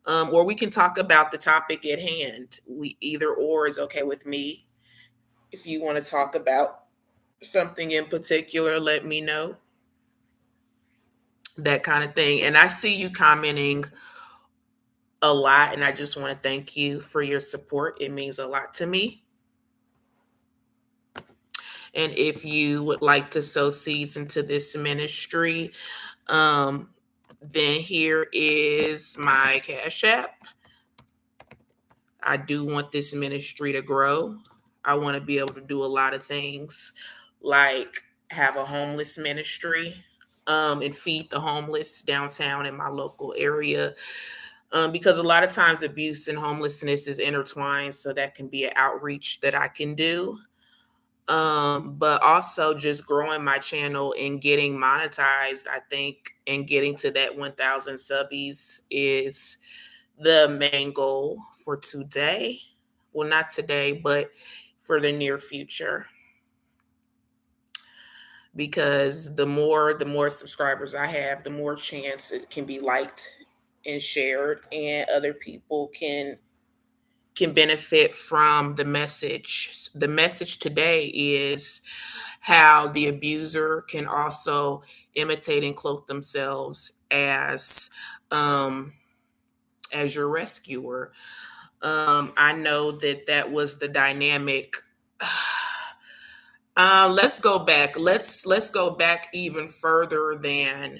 or we can talk about the topic at hand. We either or is okay with me. If you want to talk about something in particular, let me know. That kind of thing. And I see you commenting a lot, and I just want to thank you for your support. It means a lot to me. And if you would like to sow seeds into this ministry, um, then here is my Cash App. I do want this ministry to grow. I want to be able to do a lot of things like have a homeless ministry, and feed the homeless downtown in my local area. Because a lot of times abuse and homelessness is intertwined. So that can be an outreach that I can do. But also just growing my channel and getting monetized, I think, and getting to that 1,000 subbies is the main goal for today. Well, not today, but for the near future. Because the more subscribers I have, the more chance it can be liked and shared, and other people can benefit from the message. The message today is how the abuser can also imitate and cloak themselves um, as your rescuer. I know that that was the dynamic. Let's go back. Let's go back even further than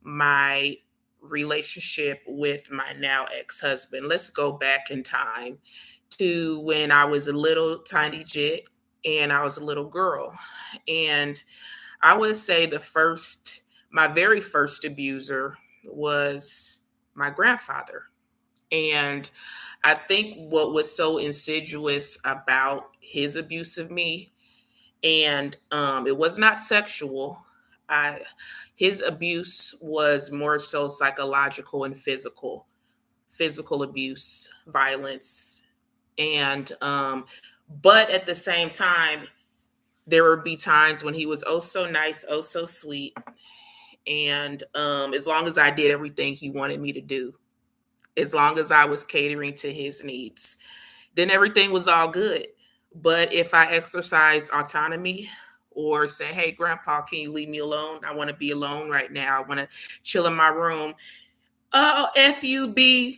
my relationship with my now ex-husband. Let's go back in time to when I was a little tiny jit and I was a little girl. And I would say my very first abuser was my grandfather. And I think what was so insidious about his abuse of me, and it was not sexual. I His abuse was more so psychological and physical abuse, violence, and but at the same time, there would be times when he was oh so nice, oh so sweet, and as long as I did everything he wanted me to do, as long as I was catering to his needs, then everything was all good. But if I exercised autonomy or say, hey, grandpa, can you leave me alone? I want to be alone right now. I want to chill in my room. Oh, FUB.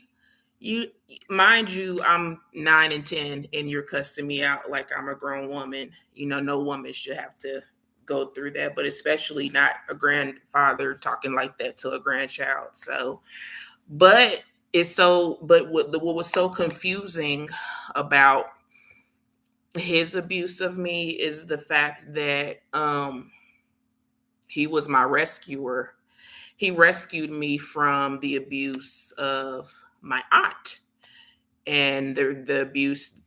You Mind you, I'm 9 and 10 and you're cussing me out like I'm a grown woman. No woman should have to go through that, but especially not a grandfather talking like that to a grandchild. So, but what was so confusing about his abuse of me is the fact that he was my rescuer. He rescued me from the abuse of my aunt and the abuse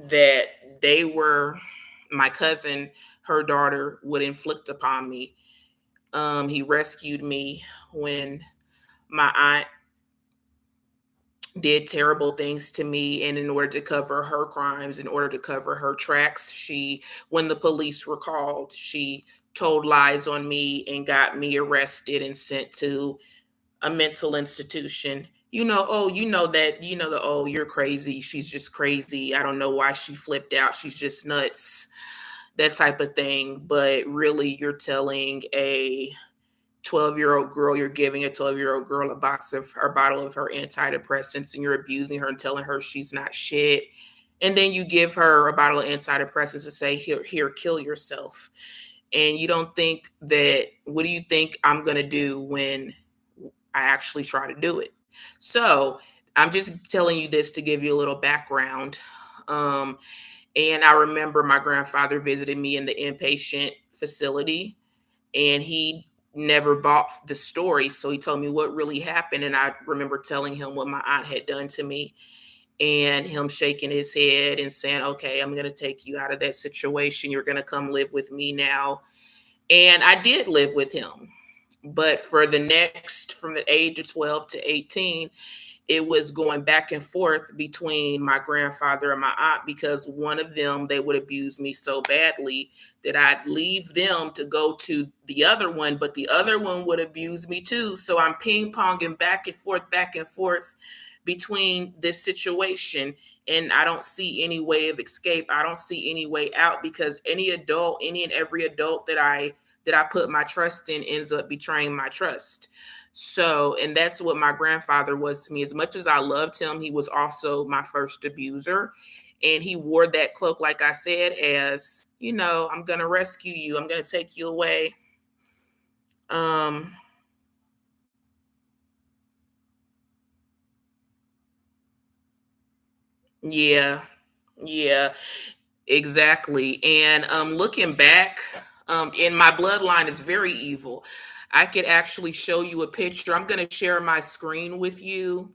that they were my cousin, her daughter, would inflict upon me. He rescued me when my aunt did terrible things to me, and in order to cover her crimes, in order to cover her tracks, when the police were called, she told lies on me and got me arrested and sent to a mental institution. Oh, you're crazy, she's just crazy, I don't know why she flipped out, she's just nuts, that type of thing. But really, you're telling a 12-year-old girl, you're giving a 12-year-old girl a bottle of her antidepressants, and you're abusing her and telling her she's not shit. And then you give her a bottle of antidepressants to say, here, kill yourself. And you don't think that, what do you think I'm going to do when I actually try to do it? So I'm just telling you this to give you a little background. Um, and I remember my grandfather visited me in the inpatient facility, and he never bought the story. So he told me what really happened. And I remember telling him what my aunt had done to me, and him shaking his head and saying, okay, I'm going to take you out of that situation. You're going to come live with me now. And I did live with him. But for the next, from the age of 12 to 18, it was going back and forth between my grandfather and my aunt, because one of them, they would abuse me so badly that I'd leave them to go to the other one, but the other one would abuse me too. So I'm ping ponging back and forth between this situation. And I don't see any way of escape. I don't see any way out, because any and every adult that I put my trust in ends up betraying my trust. So, and that's what my grandfather was to me. As much as I loved him, he was also my first abuser. And he wore that cloak, like I said, as, I'm going to rescue you, I'm going to take you away. Um, yeah, yeah, exactly. And looking back, in my bloodline is very evil. I could actually show you a picture. I'm going to share my screen with you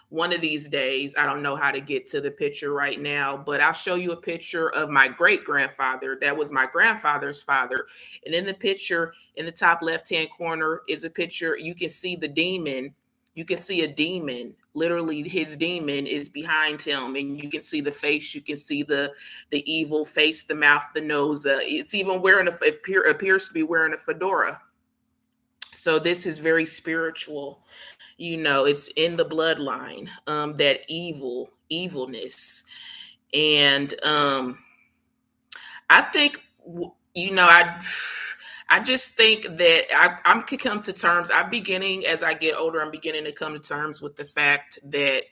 one of these days. I don't know how to get to the picture right now, but I'll show you a picture of my great grandfather. That was my grandfather's father. And in the picture, in the top left hand corner, is a picture. You can see the demon. You can see a demon. Literally, his demon is behind him, and you can see the face. You can see the evil face, the mouth, the nose. It's even wearing appears to be wearing a fedora. So this is very spiritual. It's in the bloodline, that evilness. And I think, I just think that I'm to come to terms. I'm beginning, as I get older, I'm beginning to come to terms with the fact that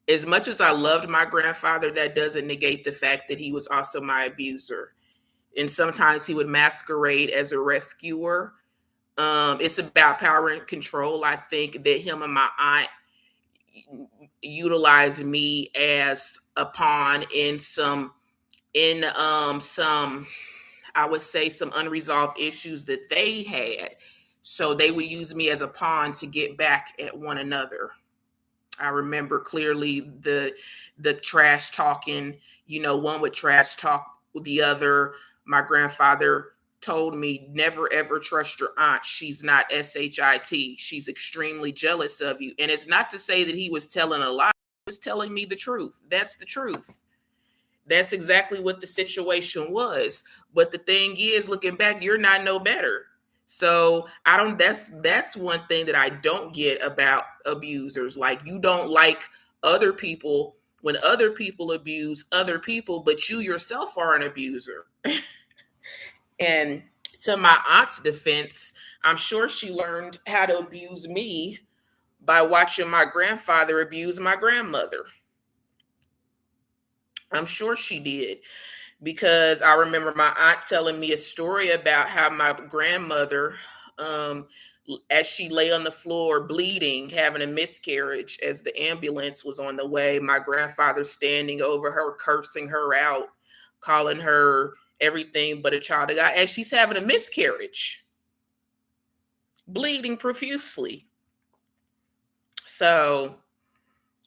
as much as I loved my grandfather, that doesn't negate the fact that he was also my abuser. And sometimes he would masquerade as a rescuer. It's about power and control. I think that him and my aunt utilize me as a pawn in some, I would say, some unresolved issues that they had. So they would use me as a pawn to get back at one another. I remember clearly the trash talking. One would trash talk with the other. My grandfather told me, never ever trust your aunt. She's not shit. She's extremely jealous of you. And it's not to say that he was telling a lie. He was telling me the truth. That's the truth. That's exactly what the situation was. But the thing is, looking back, you're not no better. So I don't that's one thing that I don't get about abusers. Like, you don't like other people when other people abuse other people, but you yourself are an abuser. And to my aunt's defense, I'm sure she learned how to abuse me by watching my grandfather abuse my grandmother. I'm sure she did, because I remember my aunt telling me a story about how my grandmother, um, as she lay on the floor bleeding, having a miscarriage, as the ambulance was on the way, my grandfather standing over her, cursing her out, calling her everything but a child of God, as she's having a miscarriage, bleeding profusely. So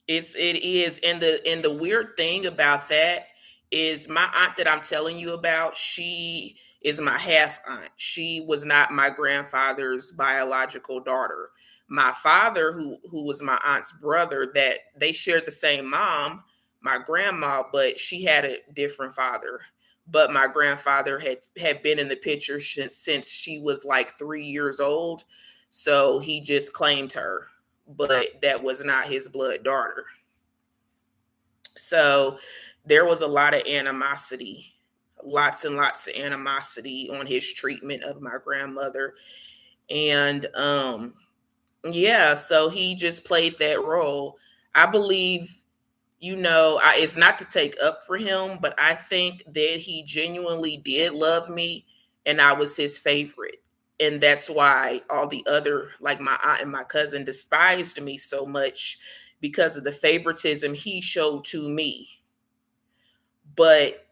it is, and the weird thing about that is my aunt that I'm telling you about, she is my half aunt. She was not my grandfather's biological daughter. My father, who was my aunt's brother, that they shared the same mom, my grandma, but she had a different father. But my grandfather had been in the picture since she was like 3 years old, so he just claimed her, but that was not his blood daughter. So there was a lot of animosity, lots and lots of animosity on his treatment of my grandmother. And yeah, so he just played that role. I believe, it's not to take up for him, but I think that he genuinely did love me, and I was his favorite. And that's why all the other, like my aunt and my cousin, despised me so much, because of the favoritism he showed to me. But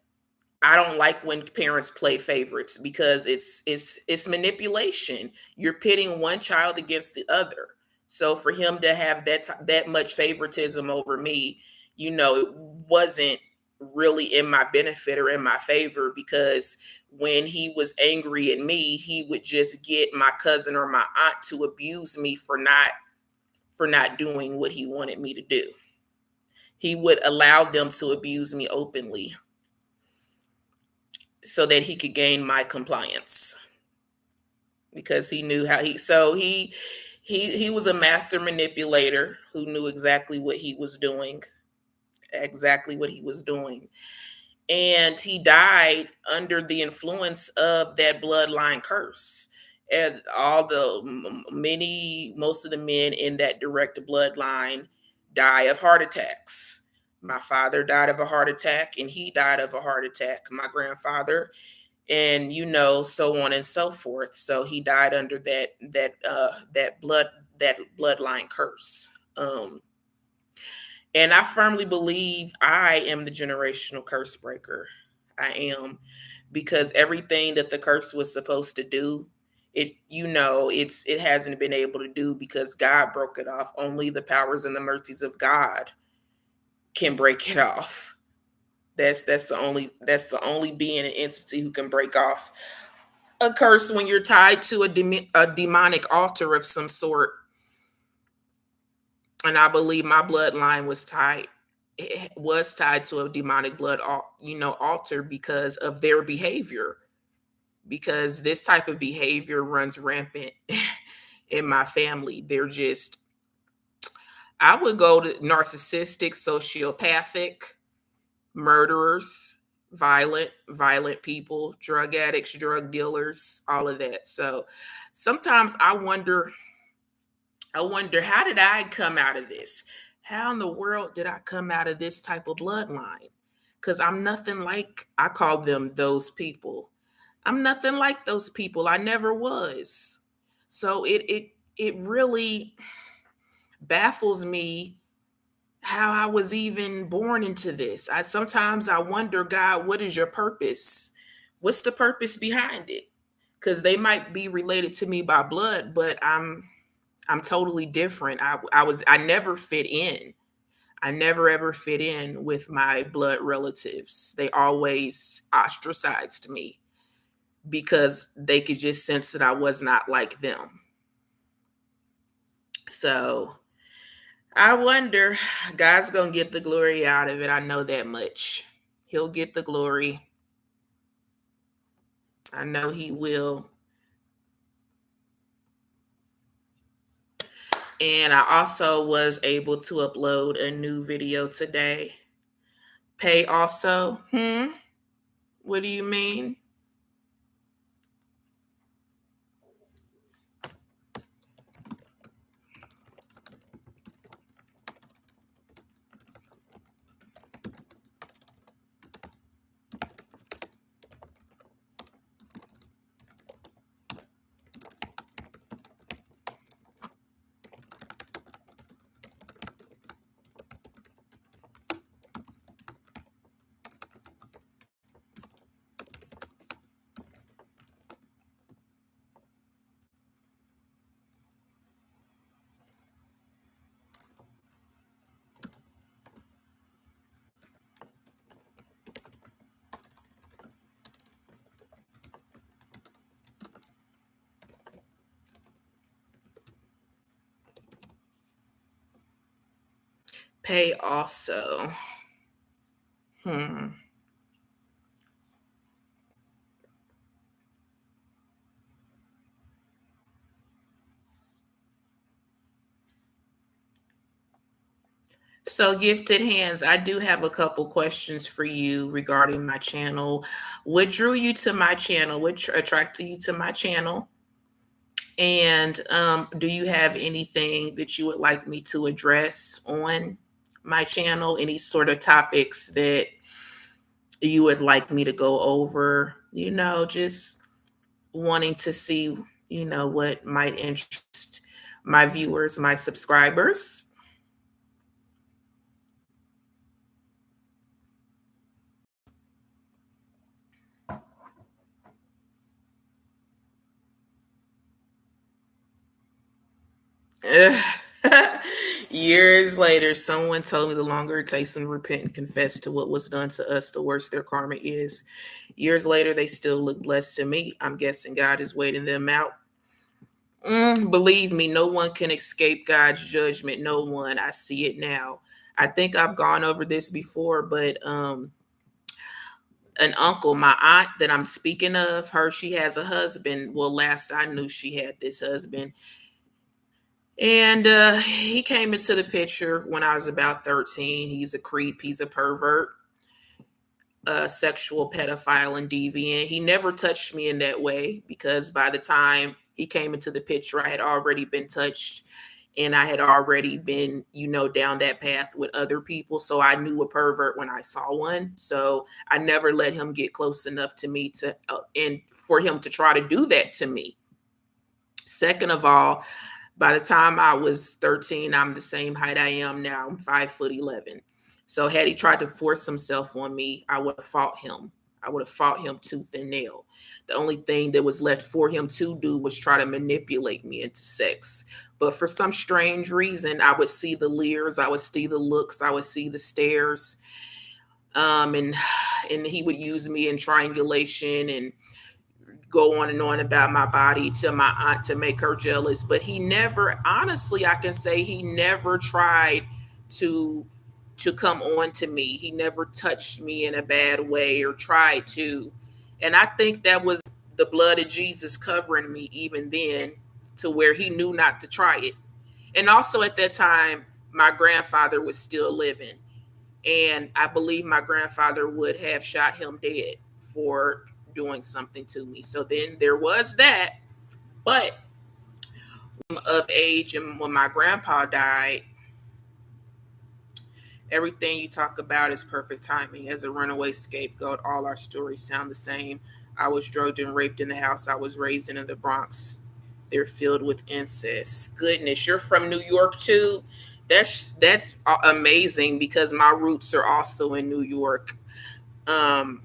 I don't like when parents play favorites, because it's manipulation. You're pitting one child against the other. So for him to have that much favoritism over me, it wasn't really in my benefit or in my favor, because when he was angry at me, he would just get my cousin or my aunt to abuse me for not doing what he wanted me to do. He would allow them to abuse me openly so that he could gain my compliance, because he knew how he was a master manipulator who knew exactly what he was doing, exactly what he was doing. And he died under the influence of that bloodline curse. And most of the men in that direct bloodline die of heart attacks. My father died of a heart attack, and he died of a heart attack. My grandfather, and so on and so forth. So he died under that bloodline curse. And I firmly believe I am the generational curse breaker. I am, because everything that the curse was supposed to do, it hasn't been able to do, because God broke it off. Only the powers and the mercies of God can break it off. That's the only being and entity who can break off a curse when you're tied to a demonic altar of some sort. And I believe my bloodline was tied. It was tied to a demonic altar because of their behavior. Because this type of behavior runs rampant in my family. I would go to narcissistic, sociopathic, murderers, violent people, drug addicts, drug dealers, all of that. So sometimes I wonder, how did I come out of this? How in the world did I come out of this type of bloodline? Because I'm nothing like, I call them those people. I'm nothing like those people. I never was. So it really baffles me how I was even born into this. Sometimes I wonder, God, what is your purpose? What's the purpose behind it? Because they might be related to me by blood, but I'm totally different. I never fit in. I never ever fit in with my blood relatives. They always ostracized me because they could just sense that I was not like them. So I wonder, God's going to get the glory out of it. I know that much. He'll get the glory. I know he will. And I also was able to upload a new video today. Pay also? What do you mean? Pay also. So, Gifted Hands, I do have a couple questions for you regarding my channel. What drew you to my channel? What attracted you to my channel? And do you have anything that you would like me to address on my channel? Any sort of topics that you would like me to go over? Just wanting to see, what might interest my viewers, my subscribers. Years later, someone told me the longer it takes them to repent and confess to what was done to us, the worse their karma is. Years later, they still look blessed to me. I'm guessing God is waiting them out. Believe me, no one can escape God's judgment. No one. I see it now. I think I've gone over this before, but an uncle, my aunt that I'm speaking of, her, she has a husband. Well, last I knew, she had this husband. And he came into the picture when I was about 13. He's a creep, he's a pervert, a sexual pedophile and deviant. He never touched me in that way because by the time he came into the picture, I had already been touched and I had already been, down that path with other people. So I knew a pervert when I saw one. So I never let him get close enough to me and for him to try to do that to me. Second of all, by the time I was 13, I'm the same height I am now. I'm 5'11". So had he tried to force himself on me, I would have fought him. I would have fought him tooth and nail. The only thing that was left for him to do was try to manipulate me into sex. But for some strange reason, I would see the leers, I would see the looks, I would see the stares. And he would use me in triangulation and go on and on about my body to my aunt to make her jealous. But he never, honestly, I can say he never tried to come on to me. He never touched me in a bad way or tried to. And I think that was the blood of Jesus covering me even then, to where he knew not to try it. And also at that time, my grandfather was still living. And I believe my grandfather would have shot him dead for doing something to me. So then there was that. But of age, and when my grandpa died, everything you talk about is perfect timing. As a runaway scapegoat, all our stories sound the same. I was drugged and raped in the house I was raised in the Bronx. They're filled with incest. Goodness, you're from New York too? That's amazing because my roots are also in New York. Um,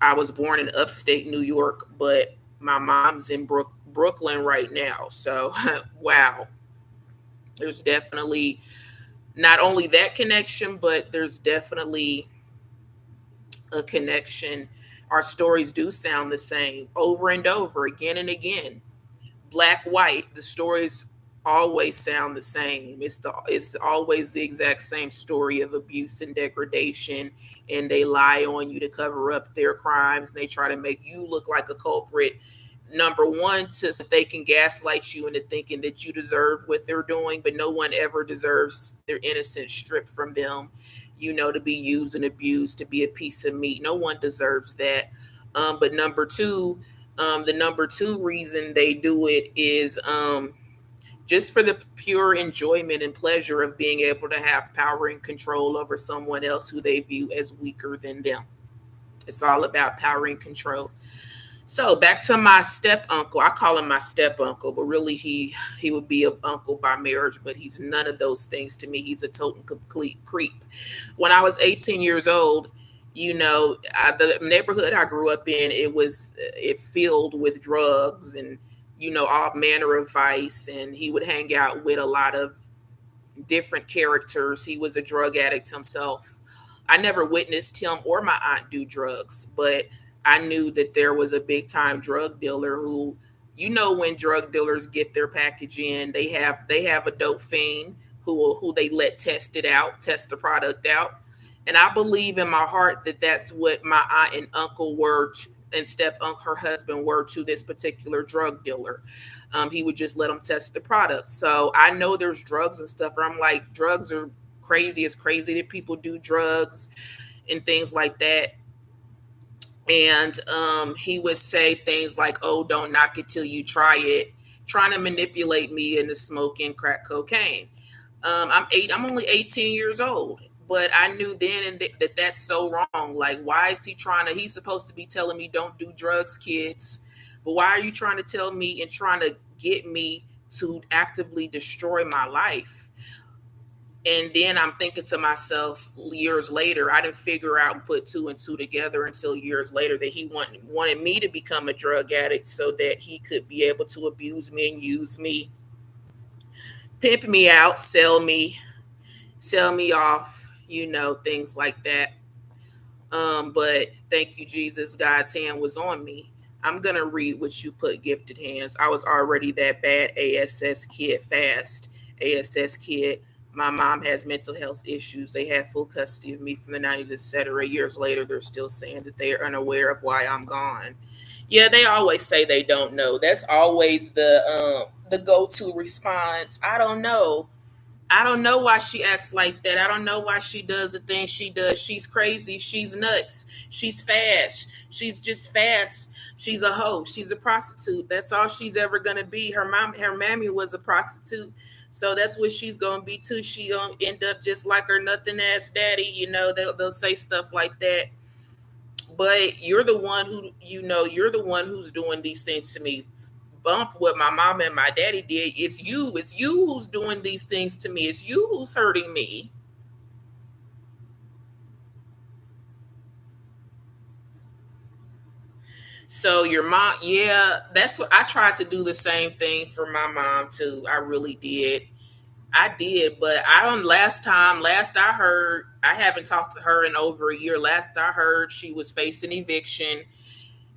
I was born in upstate New York, but my mom's in Brooklyn right now. So, wow, there's definitely not only that connection, but there's definitely a connection. Our stories do sound the same over and over, again and again. Black, white, the stories always sound the same. It's always the exact same story of abuse and degradation, and they lie on you to cover up their crimes. They try to make you look like a culprit. Number one, so they can gaslight you into thinking that you deserve what they're doing, but no one ever deserves their innocence stripped from them, to be used and abused, to be a piece of meat. No one deserves that. But number two, the number two reason they do it is just for the pure enjoyment and pleasure of being able to have power and control over someone else who they view as weaker than them. It's all about power and control. So back to my step uncle. I call him my step uncle, but really he would be an uncle by marriage, but he's none of those things to me. He's a total complete creep. When I was 18 years old, the neighborhood I grew up in, it filled with drugs and all manner of vice, and he would hang out with a lot of different characters. He was a drug addict himself. I never witnessed him or my aunt do drugs, but I knew that there was a big time drug dealer who, when drug dealers get their package in, they have a dope fiend who they let test the product out. And I believe in my heart that that's what my aunt and uncle were and step uncle, her husband, were to this particular drug dealer. He would just let them test the product. So I know there's drugs and stuff. Where I'm like, drugs are crazy. It's crazy that people do drugs and things like that. And he would say things like, "Oh, don't knock it till you try it," trying to manipulate me into smoking crack cocaine. I'm only 18 years old, but I knew then that that's so wrong. Like, why is he trying to? He's supposed to be telling me don't do drugs, kids. But why are you trying to tell me and trying to get me to actively destroy my life? And then I'm thinking to myself, years later, I didn't figure out and put two and two together until years later that he wanted me to become a drug addict so that he could be able to abuse me and use me, pimp me out, sell me off, things like that. But thank you, Jesus. God's hand was on me. I'm gonna read what you put, gifted hands. I was already that bad ASS kid, fast ASS kid. My mom has mental health issues. They had full custody of me from the 90s, etc. Years later, they're still saying that they are unaware of why I'm gone. Yeah, they always say they don't know. That's always the go-to response. I don't know. I don't know why she acts like that. I don't know why she does the things she does. She's crazy. She's nuts. She's fast. She's just fast. She's a hoe. She's a prostitute. That's all she's ever gonna be. Her mammy was a prostitute. So that's what she's gonna be too. She gonna end up just like her nothing ass daddy. They'll say stuff like that. But you're the one who, you're the one who's doing these things to me. Bump what my mom and my daddy did. It's you. It's you who's doing these things to me. It's you who's hurting me. So your mom, yeah, that's what I tried to do the same thing for my mom too. I really did. I did, but I don't. Last I heard, I haven't talked to her in over a year. Last I heard, she was facing eviction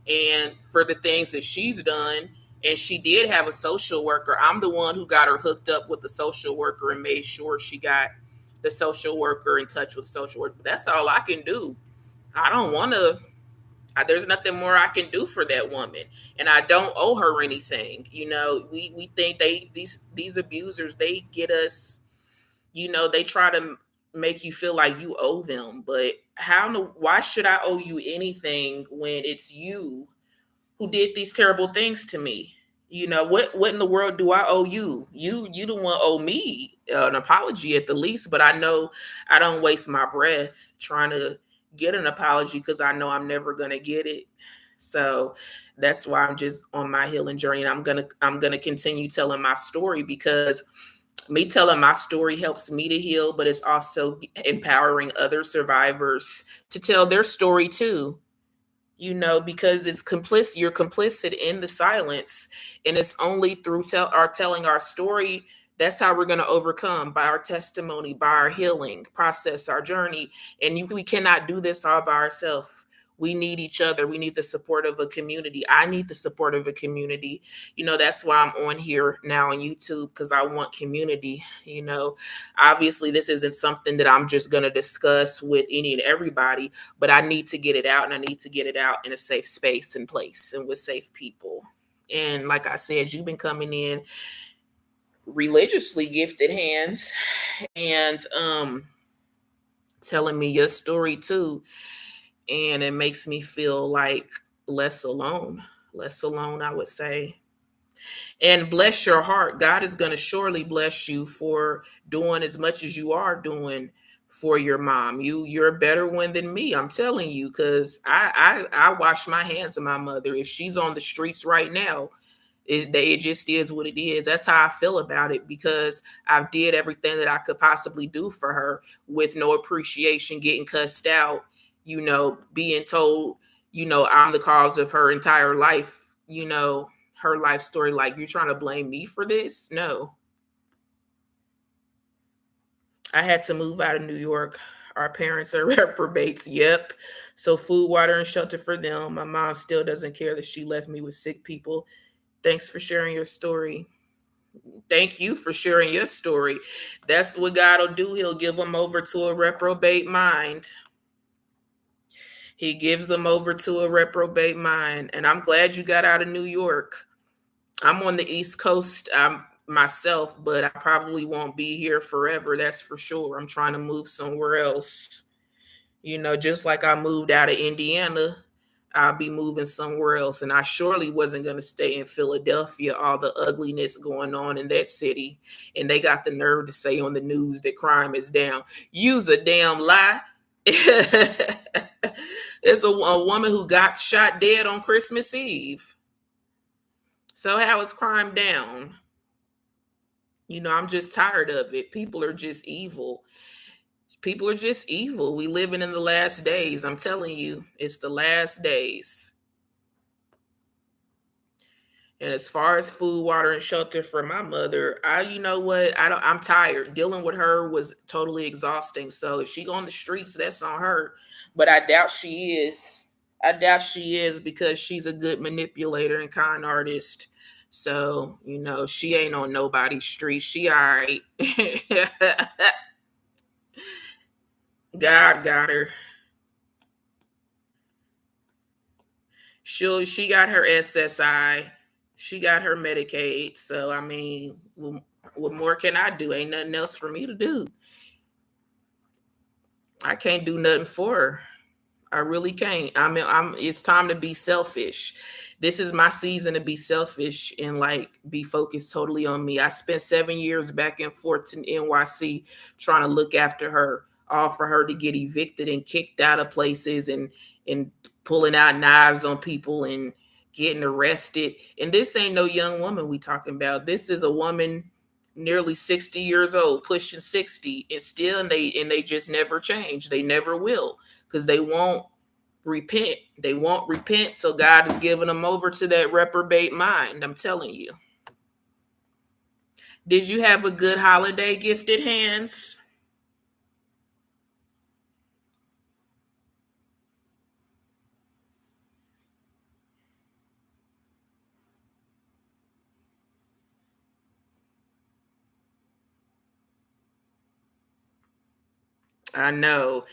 and for the things that she's done. And she did have a social worker. I'm the one who got her hooked up with the social worker and made sure she got the social worker in touch with the social worker. But that's all I can do. I don't want to. There's nothing more I can do for that woman, and I don't owe her anything. We think these abusers, they get us. They try to make you feel like you owe them, but why should I owe you anything when it's you who did these terrible things to me? What in the world do I owe you? You don't want to owe me an apology at the least, but I know I don't waste my breath trying to get an apology because I know I'm never gonna get it. So that's why I'm just on my healing journey, and I'm gonna continue telling my story because me telling my story helps me to heal, but it's also empowering other survivors to tell their story too. Because you're complicit in the silence, and it's only through telling our story. That's how we're going to overcome, by our testimony, by our healing process, our journey. And we cannot do this all by ourselves. We need each other. We need the support of a community. I need the support of a community. That's why I'm on here now on YouTube, because I want community. Obviously, this isn't something that I'm just going to discuss with any and everybody, but I need to get it out, and I need to get it out in a safe space and place and with safe people. And like I said, you've been coming in religiously, gifted hands, and telling me your story too, and it makes me feel like less alone. Less alone, I would say. And bless your heart. God is going to surely bless you for doing as much as you are doing for your mom. You're a better one than me, I'm telling you, because I wash my hands of my mother. If she's on the streets right now, it just is what it is. That's how I feel about it, because I did everything that I could possibly do for her with no appreciation, getting cussed out, being told, I'm the cause of her entire life, her life story. Like, you're trying to blame me for this? No. I had to move out of New York. Our parents are reprobates. Yep. So food, water, and shelter for them. My mom still doesn't care that she left me with sick people. Thanks for sharing your story. Thank you for sharing your story. That's what God will do. He'll give them over to a reprobate mind. He gives them over to a reprobate mind. And I'm glad you got out of New York. I'm on the East Coast myself, but I probably won't be here forever. That's for sure. I'm trying to move somewhere else. Just like I moved out of Indiana, I'll be moving somewhere else. And I surely wasn't going to stay in Philadelphia, all the ugliness going on in that city. And they got the nerve to say on the news that crime is down. Use a damn lie. There's a woman who got shot dead on Christmas Eve. So how is crime down? I'm just tired of it. People are just evil. People are just evil. We living in the last days. I'm telling you, it's the last days. And as far as food, water, and shelter for my mother, you know what? I'm tired. Dealing with her was totally exhausting. So if she go on the streets, that's on her. But I doubt she is. I doubt she is because she's a good manipulator and con artist. So, she ain't on nobody's street. She all right. God got her. She got her SSI. She got her Medicaid. So I mean, what more can I do? Ain't nothing else for me to do. I can't do nothing for her. I really can't. I mean, it's time to be selfish. This is my season to be selfish and like be focused totally on me. I spent 7 years back and forth to NYC trying to look after her, all for her to get evicted and kicked out of places and pulling out knives on people and getting arrested. And this ain't no young woman we talking about. This is a woman nearly 60 years old, pushing 60, and still and they just never change. They never will because they won't repent. They won't repent. So God is giving them over to that reprobate mind. I'm telling you. Did you have a good holiday, Gifted Hands? I know.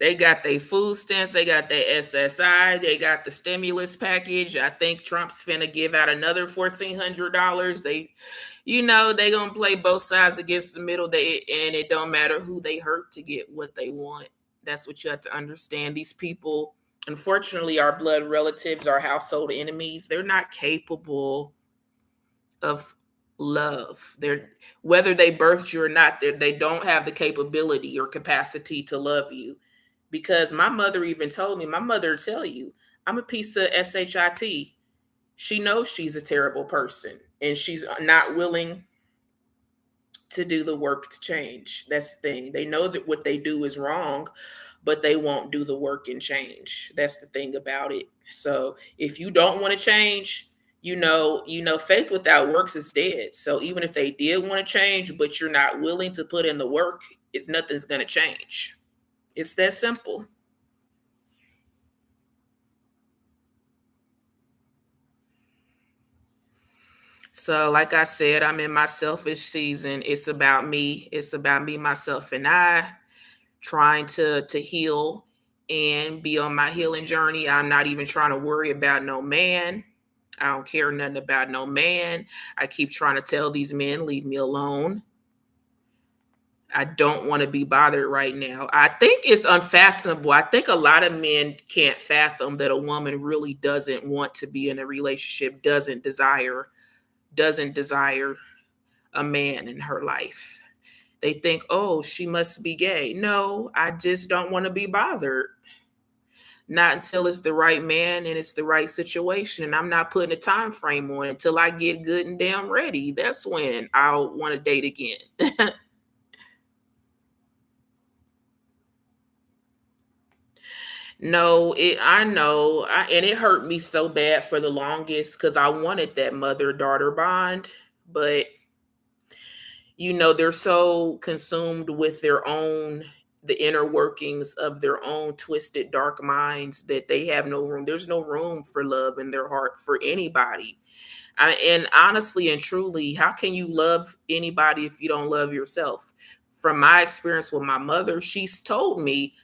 They got their food stamps, they got their SSI, they got the stimulus package. I think Trump's finna give out another $1,400. They gonna play both sides against the middle. And it don't matter who they hurt to get what they want. That's what you have to understand. These people, unfortunately, our blood relatives, our household enemies, they're not capable of love. They're Whether they birthed you or not, they don't have the capability or capacity to love you. Because my mother even told me, my mother will tell you, I'm a piece of shit. She knows she's a terrible person and she's not willing to do the work to change. That's the thing. They know that what they do is wrong, but they won't do the work and change. That's the thing about it. So if you don't want to change, faith without works is dead. So even if they did want to change, but you're not willing to put in the work, nothing's going to change. It's that simple. So, like I said, I'm in my selfish season. It's about me. It's about me, myself, and I trying to heal and be on my healing journey. I'm not even trying to worry about no man. I don't care nothing about no man. I keep trying to tell these men, leave me alone. I don't want to be bothered right now. I think it's unfathomable. I think a lot of men can't fathom that a woman really doesn't want to be in a relationship, doesn't desire a man in her life. They think, oh, she must be gay. No, I just don't want to be bothered. Not until it's the right man and it's the right situation. And I'm not putting a time frame on it until I get good and damn ready. That's when I'll want to date again. No, I know. And it hurt me so bad for the longest because I wanted that mother daughter bond. But they're so consumed with the inner workings of their own twisted dark minds that they have no room. There's no room for love in their heart for anybody. And honestly and truly, how can you love anybody if you don't love yourself? From my experience with my mother, she's told me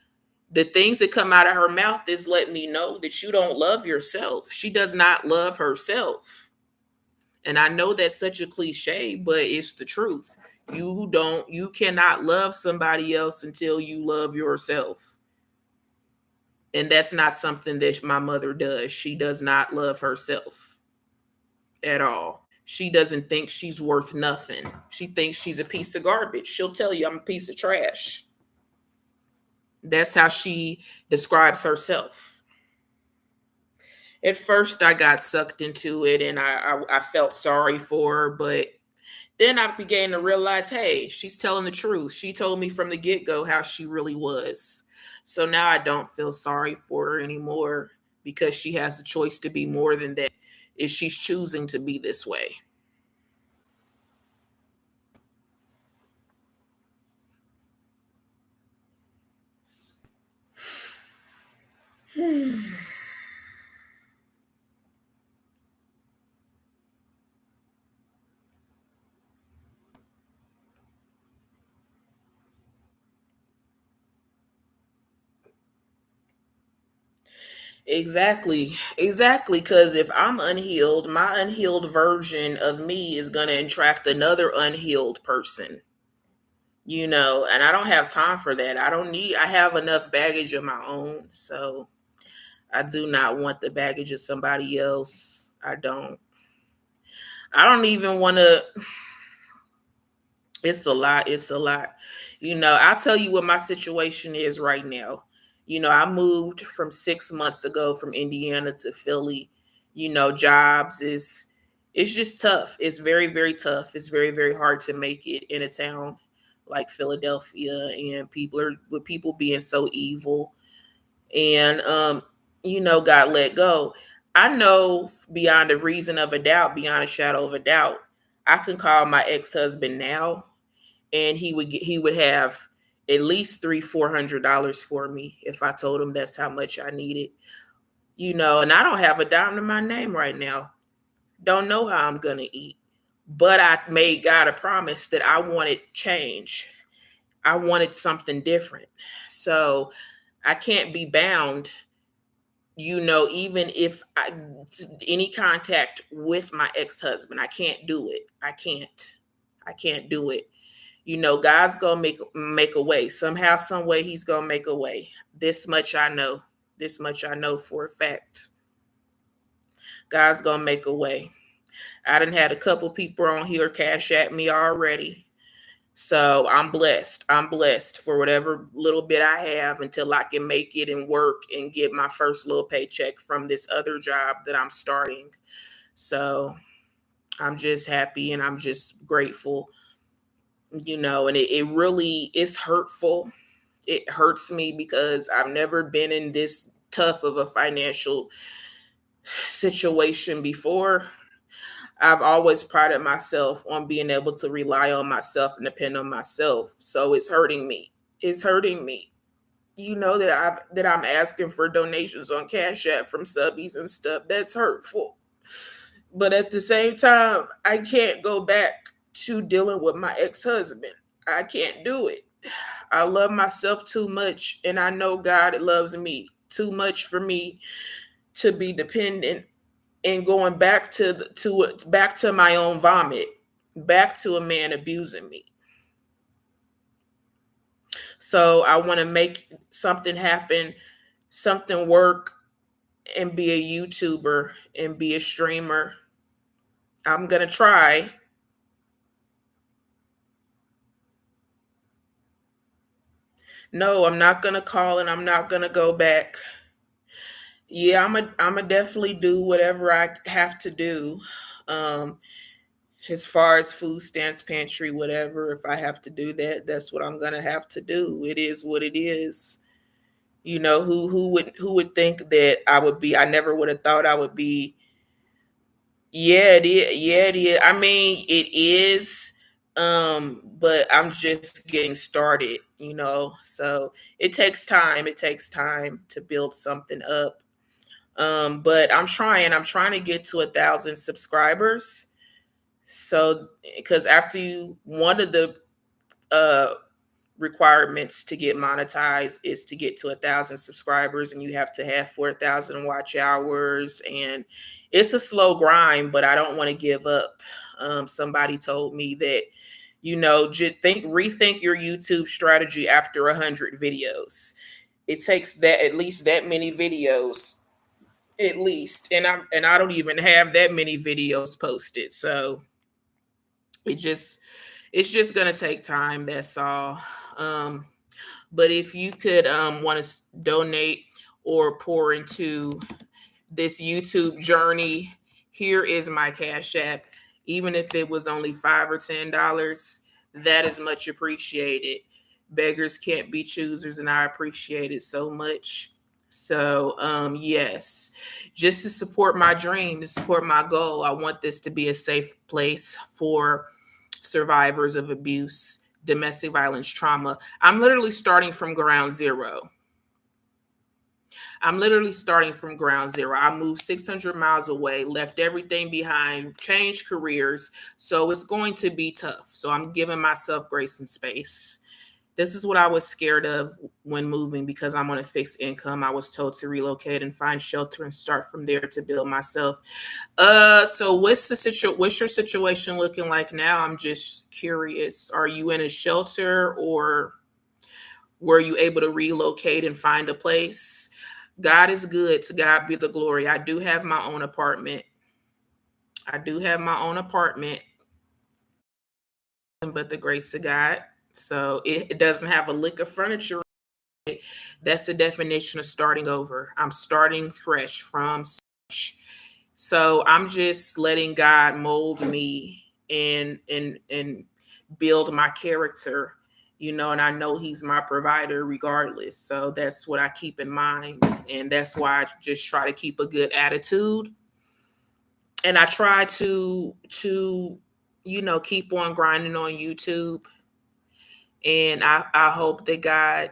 the things that come out of her mouth is letting me know that you don't love yourself. She does not love herself. And I know that's such a cliche, but it's the truth. You cannot love somebody else until you love yourself. And that's not something that my mother does. She does not love herself at all. She doesn't think she's worth nothing. She thinks she's a piece of garbage. She'll tell you, I'm a piece of trash. That's how she describes herself. At first, I got sucked into it and I felt sorry for her, but then I began to realize, hey, she's telling the truth. She told me from the get go how she really was. So now I don't feel sorry for her anymore because she has the choice to be more than that. is she's choosing to be this way. Exactly. Exactly. Because if I'm unhealed, my unhealed version of me is going to attract another unhealed person, and I don't have time for that. I have enough baggage of my own. So I do not want the baggage of somebody else. I don't even want to. It's a lot. It's a lot. I'll tell you what my situation is right now. I moved from 6 months ago from Indiana to Philly. Jobs is it's just tough. It's very, very tough. It's very, very hard to make it in a town like Philadelphia, and people being so evil, and got let go. I know beyond a reason of a doubt, beyond a shadow of a doubt, I can call my ex-husband now, and he would have at least $300-400 for me if I told him that's how much I needed. And I don't have a dime to my name right now. Don't know how I'm gonna eat. But I made God a promise that I wanted change. I wanted something different. So I can't be bound, even if any contact with my ex-husband. I can't do it. I can't do it. God's gonna make a way. Somehow, some way he's gonna make a way. This much I know. This much I know for a fact. God's gonna make a way. I done had a couple people on here cash at me already. So I'm blessed. I'm blessed for whatever little bit I have until I can make it and work and get my first little paycheck from this other job that I'm starting. So I'm just happy and I'm just grateful, and it really is hurtful. It hurts me because I've never been in this tough of a financial situation before. I've always prided myself on being able to rely on myself and depend on myself. So it's hurting me. It's hurting me. That I'm asking for donations on Cash App from subbies and stuff. That's hurtful. But at the same time, I can't go back to dealing with my ex-husband. I can't do it. I love myself too much, and I know God loves me too much for me to be dependent and going back to my own vomit, back to a man abusing me. So I want to make something happen, something work, and be a YouTuber and be a streamer. I'm gonna try. No, I'm not gonna call and I'm not gonna go back. Yeah, I'm a definitely do whatever I have to do. Um, as far as food stamps, pantry, whatever, if I have to do that, that's what I'm gonna have to do. It is what it is. Who would think that I never would have thought I would be. Yeah, it is. Yeah, it is. I mean, it is. But I'm just getting started. So it takes time. It takes time to build something up. But I'm trying to get to 1,000 subscribers. So because after one of the uh requirements to get monetized is to get to 1,000 subscribers, and you have to have 4,000 watch hours, and it's a slow grind, but I don't want to give up. Somebody told me that rethink your YouTube strategy after 100 videos. It takes that at least that many videos, at least, and I don't even have that many videos posted. So it just it's just gonna take time. That's all. Um, but if you could want to donate or pour into this YouTube journey, here is my Cash App. Even if it was only $5 or $10, that is much appreciated. Beggars can't be choosers, and I appreciate it so much. So, yes, just to support my dream, to support my goal, I want this to be a safe place for survivors of abuse, domestic violence, trauma. I'm literally starting from ground zero. I'm literally starting from ground zero. I moved 600 miles away, left everything behind, changed careers. So it's going to be tough. So I'm giving myself grace and space. This is what I was scared of when moving because I'm on a fixed income. I was told to relocate and find shelter and start from there to build myself. So what's your situation looking like now? I'm just curious. Are you in a shelter or were you able to relocate and find a place? God is good. To God be the glory. I do have my own apartment. I do have my own apartment, but the grace of God. So it doesn't have a lick of furniture. That's the definition of starting over. I'm starting fresh from scratch. So I'm just letting God mold me and build my character, and I know he's my provider regardless. So that's what I keep in mind. And that's why I just try to keep a good attitude. And I try to keep on grinding on YouTube, and I hope that God,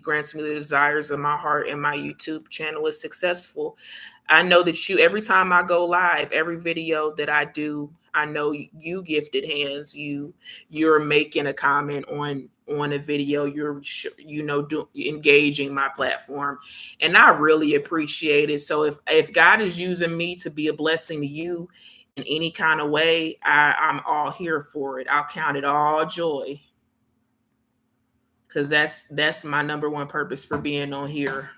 grants me the desires of my heart, and my YouTube channel is successful. I know that every time I go live, every video that I do, I know you gifted hands, you're making a comment on a video, engaging my platform, and I really appreciate it. So if God is using me to be a blessing to you in any kind of way, I'm all here for it. I'll count it all joy, because that's my number one purpose for being on here.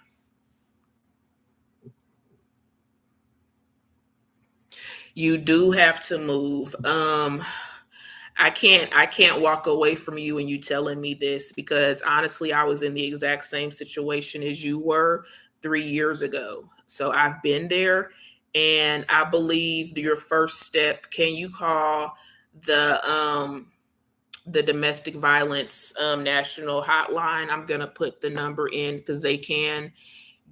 You do have to move. I can't walk away from you and you telling me this, because honestly I was in the exact same situation as you were 3 years ago. So I've been there, and I believe your first step, can you call the domestic violence national hotline? I'm gonna put the number in because they can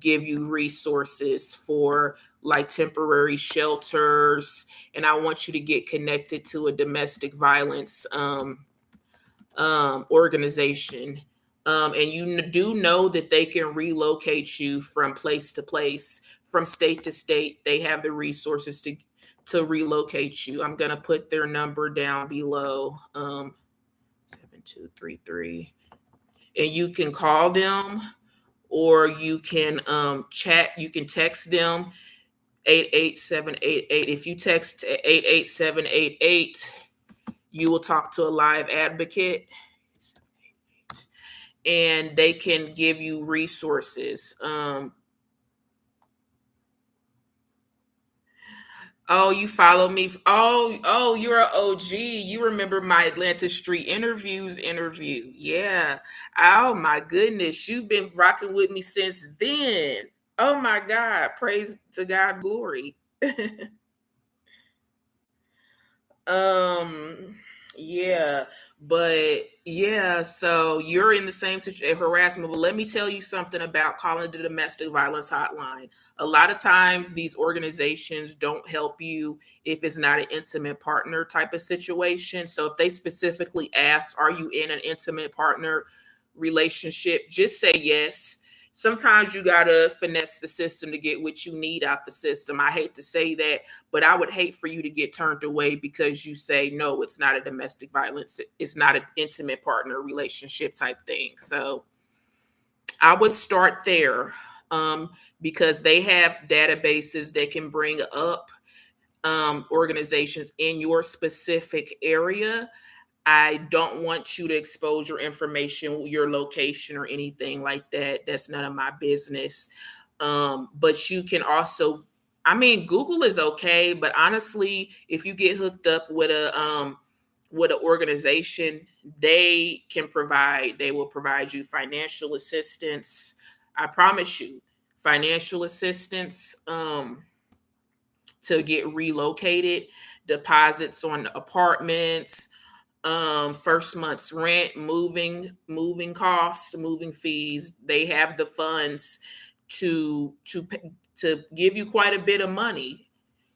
give you resources for like temporary shelters, and I want you to get connected to a domestic violence organization. And you do know that they can relocate you from place to place, from state to state. They have the resources to relocate you. I'm gonna put their number down below. 7233, and you can call them, or you can chat. You can text them 88788. If you text 88788, you will talk to a live advocate, and they can give you resources. Oh, you follow me. Oh, you're an OG. You remember my Atlanta Street interview. Yeah. Oh my goodness. You've been rocking with me since then. Oh my God. Praise to God, glory. Um, yeah, but yeah, so you're in the same situation, harassment. But let me tell you something about calling the domestic violence hotline. A lot of times, these organizations don't help you if it's not an intimate partner type of situation. So if they specifically ask, "Are you in an intimate partner relationship?" just say yes. Sometimes you gotta finesse the system to get what you need out the system. I hate to say that, but I would hate for you to get turned away because you say, no, it's not a domestic violence, it's not an intimate partner relationship type thing. So I would start there, because they have databases that can bring up organizations in your specific area. I don't want you to expose your information, your location, or anything like that. That's none of my business. But you can also, I mean, Google is okay, but honestly, if you get hooked up with an organization, they will provide you financial assistance. I promise you, financial assistance to get relocated, deposits on apartments, first month's rent, moving costs, moving fees. They have the funds to give you quite a bit of money.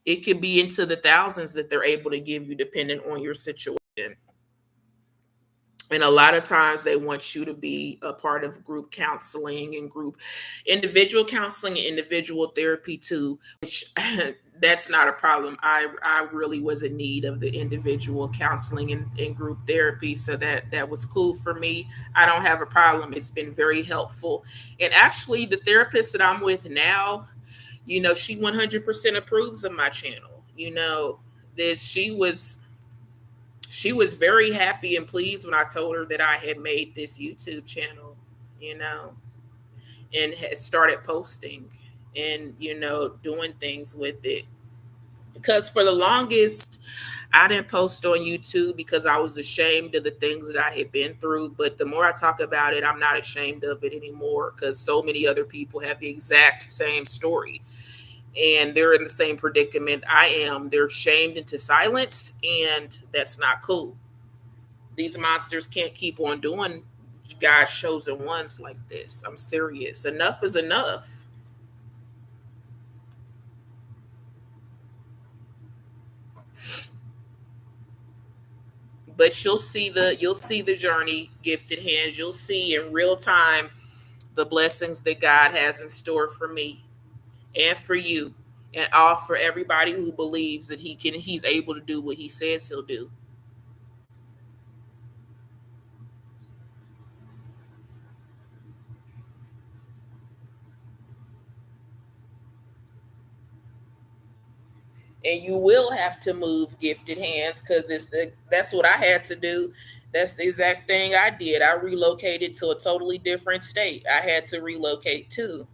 It could be into the thousands that they're able to give you depending on your situation. And a lot of times they want you to be a part of group counseling and group individual counseling and individual therapy too, which that's not a problem. I really was in need of the individual counseling and group therapy. So that was cool for me. I don't have a problem. It's been very helpful. And actually the therapist that I'm with now, she 100% approves of my channel. This she was very happy and pleased when I told her that I had made this YouTube channel, you know, and had started posting and, doing things with it. Because for the longest, I didn't post on YouTube because I was ashamed of the things that I had been through. But the more I talk about it, I'm not ashamed of it anymore because so many other people have the exact same story and they're in the same predicament I am. They're shamed into silence, and that's not cool. These monsters can't keep on doing God's chosen ones like this. I'm serious. Enough is enough. But you'll see the journey, gifted hands. You'll see in real time the blessings that God has in store for me and for you and all for everybody who believes that he's able to do what he says he'll do. And you will have to move, gifted hands, because that's what I had to do. That's the exact thing I did. I relocated to a totally different state. I had to relocate too.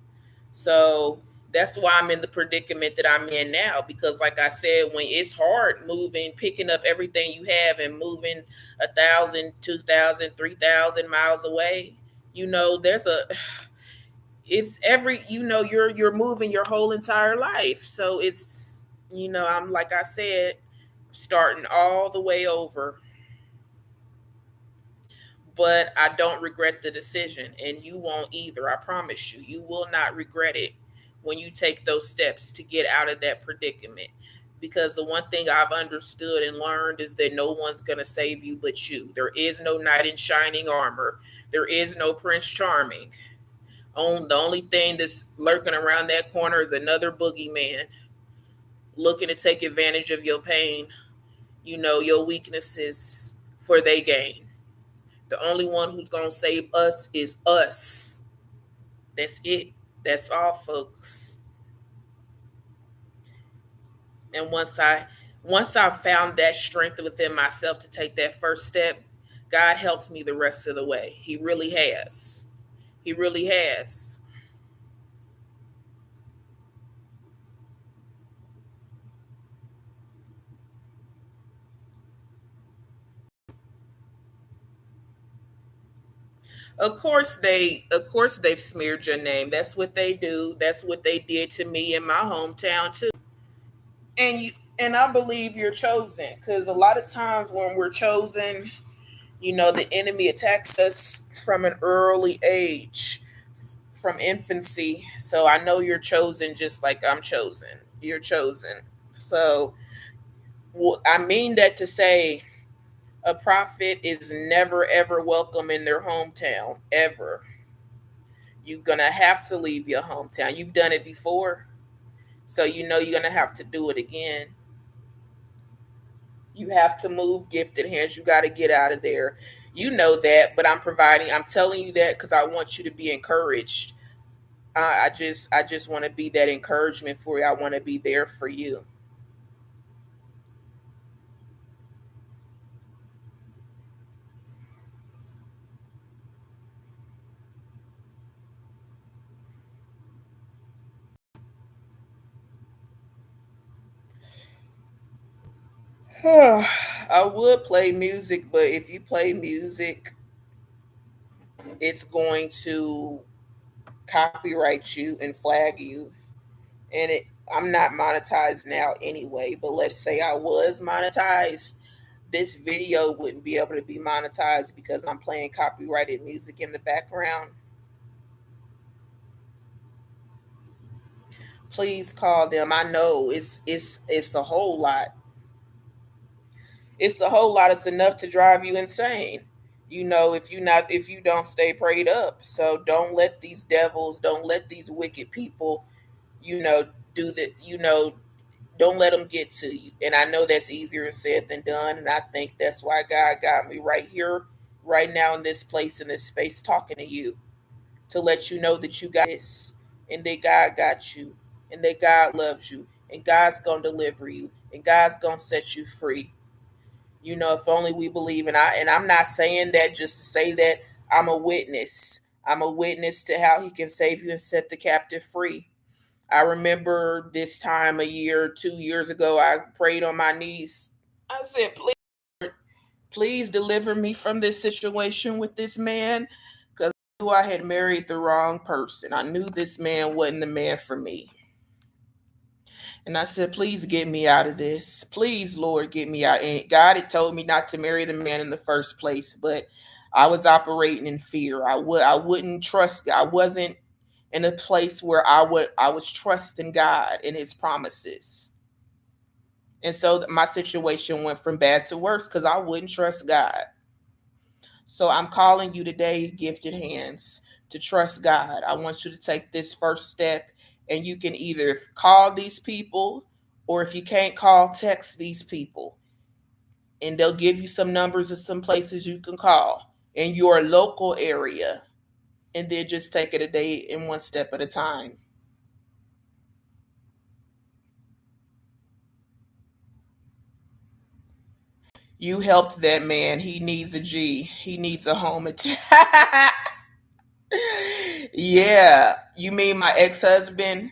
So that's why I'm in the predicament that I'm in now. Because like I said, when it's hard moving, picking up everything you have and moving 1,000, 2,000, 3,000 miles away, there's a it's every you're moving your whole entire life. So it's I'm like I said, starting all the way over. But I don't regret the decision, and you won't either. I promise you, you will not regret it when you take those steps to get out of that predicament. Because the one thing I've understood and learned is that no one's going to save you but you. There is no knight in shining armor. There is no Prince Charming. The only thing that's lurking around that corner is another boogeyman looking to take advantage of your pain, your weaknesses for their gain. The only one who's going to save us is us. That's it. That's all, folks. And once I found that strength within myself to take that first step, God helps me the rest of the way. He really has. He really has. Of course they've smeared your name. That's what they do. That's what they did to me in my hometown too. And I believe you're chosen, because a lot of times when we're chosen, the enemy attacks us from an early age, from infancy. So I know you're chosen just like I'm chosen. You're chosen. So I mean that to say a prophet is never ever welcome in their hometown ever. You're gonna have to leave your hometown. You've done it before, so you're gonna have to do it again. You have to move, gifted hands. You got to get out of there. You know that, but I'm telling you that because I want you to be encouraged. I just want to be that encouragement for you. I want to be there for you. I would play music, but if you play music, it's going to copyright you and flag you. And I'm not monetized now anyway, but let's say I was monetized, this video wouldn't be able to be monetized because I'm playing copyrighted music in the background. Please call them. I know it's a whole lot. It's a whole lot. It's enough to drive you insane. If you don't stay prayed up. So don't let these devils, don't let these wicked people, you know, do that, don't let them get to you. And I know that's easier said than done. And I think that's why God got me right here, right now in this place, in this space, talking to you to let you know that you got this and that God got you and that God loves you and God's going to deliver you and God's going to set you free. If only we believe. And I'm not saying that just to say that. I'm a witness. I'm a witness to how he can save you and set the captive free. I remember this time a year, 2 years ago, I prayed on my knees. I said, please deliver me from this situation with this man, because I knew I had married the wrong person. I knew this man wasn't the man for me. And I said, please get me out of this. Please, Lord, get me out. And God had told me not to marry the man in the first place, but I was operating in fear. I wouldn't trust. I wasn't in a place where I was trusting God and his promises. And so my situation went from bad to worse because I wouldn't trust God. So I'm calling you today, gifted hands, to trust God. I want you to take this first step, and you can either call these people, or if you can't call, text these people, and they'll give you some numbers of some places you can call in your local area, and then just take it a day and one step at a time. You helped that man. He needs a G. He needs a home attack. Yeah. You mean my ex-husband?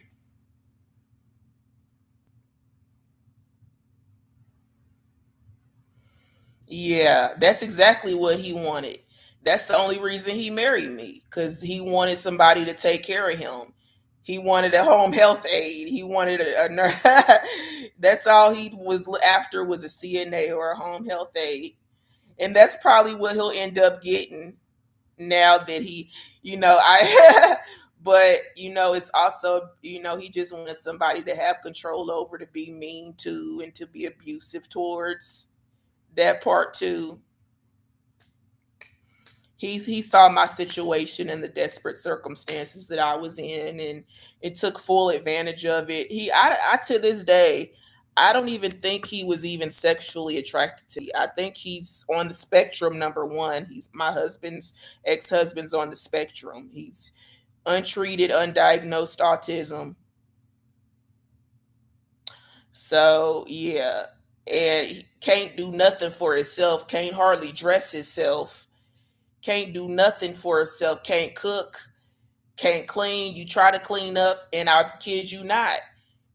Yeah, that's exactly what he wanted. That's the only reason he married me, because he wanted somebody to take care of him. He wanted a home health aide. He wanted a nurse. That's all he was after, was a CNA or a home health aide. And that's probably what he'll end up getting now that I but it's also, he just wanted somebody to have control over, to be mean to, and to be abusive towards. That part too. He saw my situation and the desperate circumstances that I was in, and it took full advantage of it. I to this day, I don't even think he was even sexually attracted to me. I think he's on the spectrum. Number one, he's my husband's ex-husband's on the spectrum. He's untreated, undiagnosed autism. So yeah, and he can't do nothing for himself. Can't hardly dress himself. Can't do nothing for herself, can't cook, can't clean. You try to clean up, and I kid you not,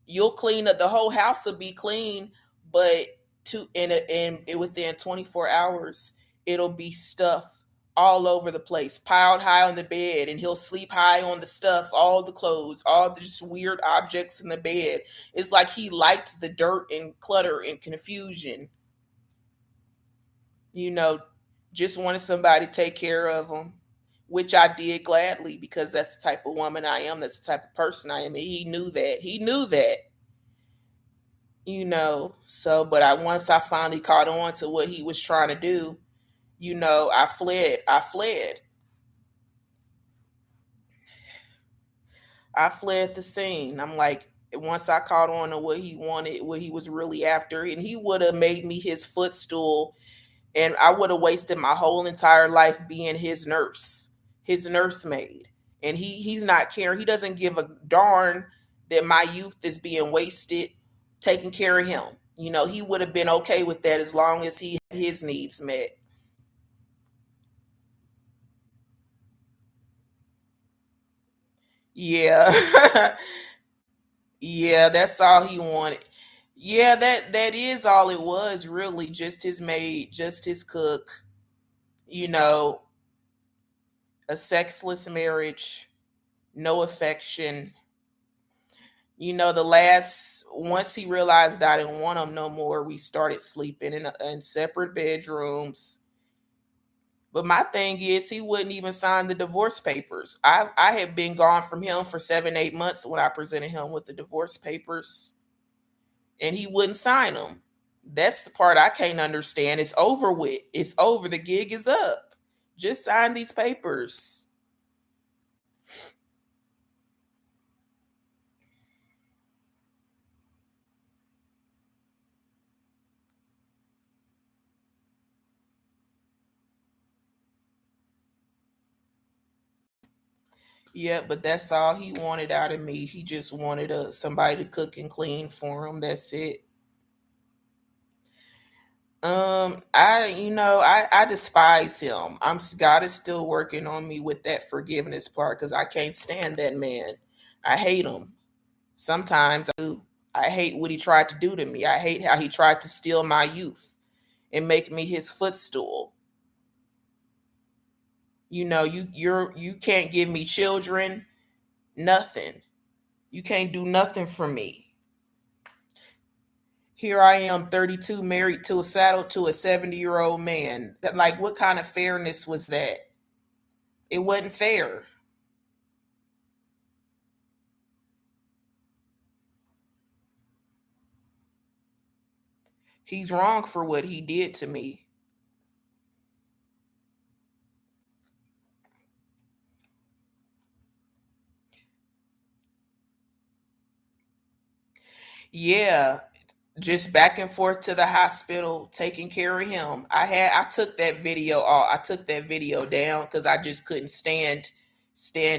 you'll clean up, the whole house will be clean, but within 24 hours, it'll be stuff all over the place, piled high on the bed, and he'll sleep high on the stuff, all the clothes, all the just weird objects in the bed. It's like he liked the dirt and clutter and confusion, you know, just wanted somebody to take care of him, which I did gladly, because that's the type of woman I am. That's the type of person I am. And he knew that. He knew that, So, but once I finally caught on to what he was trying to do, I fled. I fled the scene. I'm like, once I caught on to what he wanted, what he was really after, and he would have made me his footstool, and I would have wasted my whole entire life being his nursemaid. And he's not caring. He doesn't give a darn that my youth is being wasted taking care of him. He would have been okay with that as long as he had his needs met. Yeah. Yeah, that's all he wanted. Yeah, that is all it was, really, just his maid, just his cook, you know, a sexless marriage, no affection. The last, once he realized I didn't want him no more, we started sleeping in separate bedrooms. But my thing is, he wouldn't even sign the divorce papers. I had been gone from him for 7, 8 months when I presented him with the divorce papers, and he wouldn't sign them. That's the part I can't understand. It's over with. It's over. The gig is up. Just sign these papers. Yeah, but that's all he wanted out of me. He just wanted somebody to cook and clean for him. That's it. I despise him. God is still working on me with that forgiveness part because I can't stand that man. I hate him. Sometimes I do. I hate what he tried to do to me. I hate how he tried to steal my youth and make me his footstool. You can't give me children, nothing. You can't do nothing for me. Here I am, 32, married to a saddle to a 70-year-old man. Like, what kind of fairness was that? It wasn't fair. He's wrong for what he did to me. Yeah, just back and forth to the hospital, taking care of him. I took that video off. I took that video down because I just couldn't stand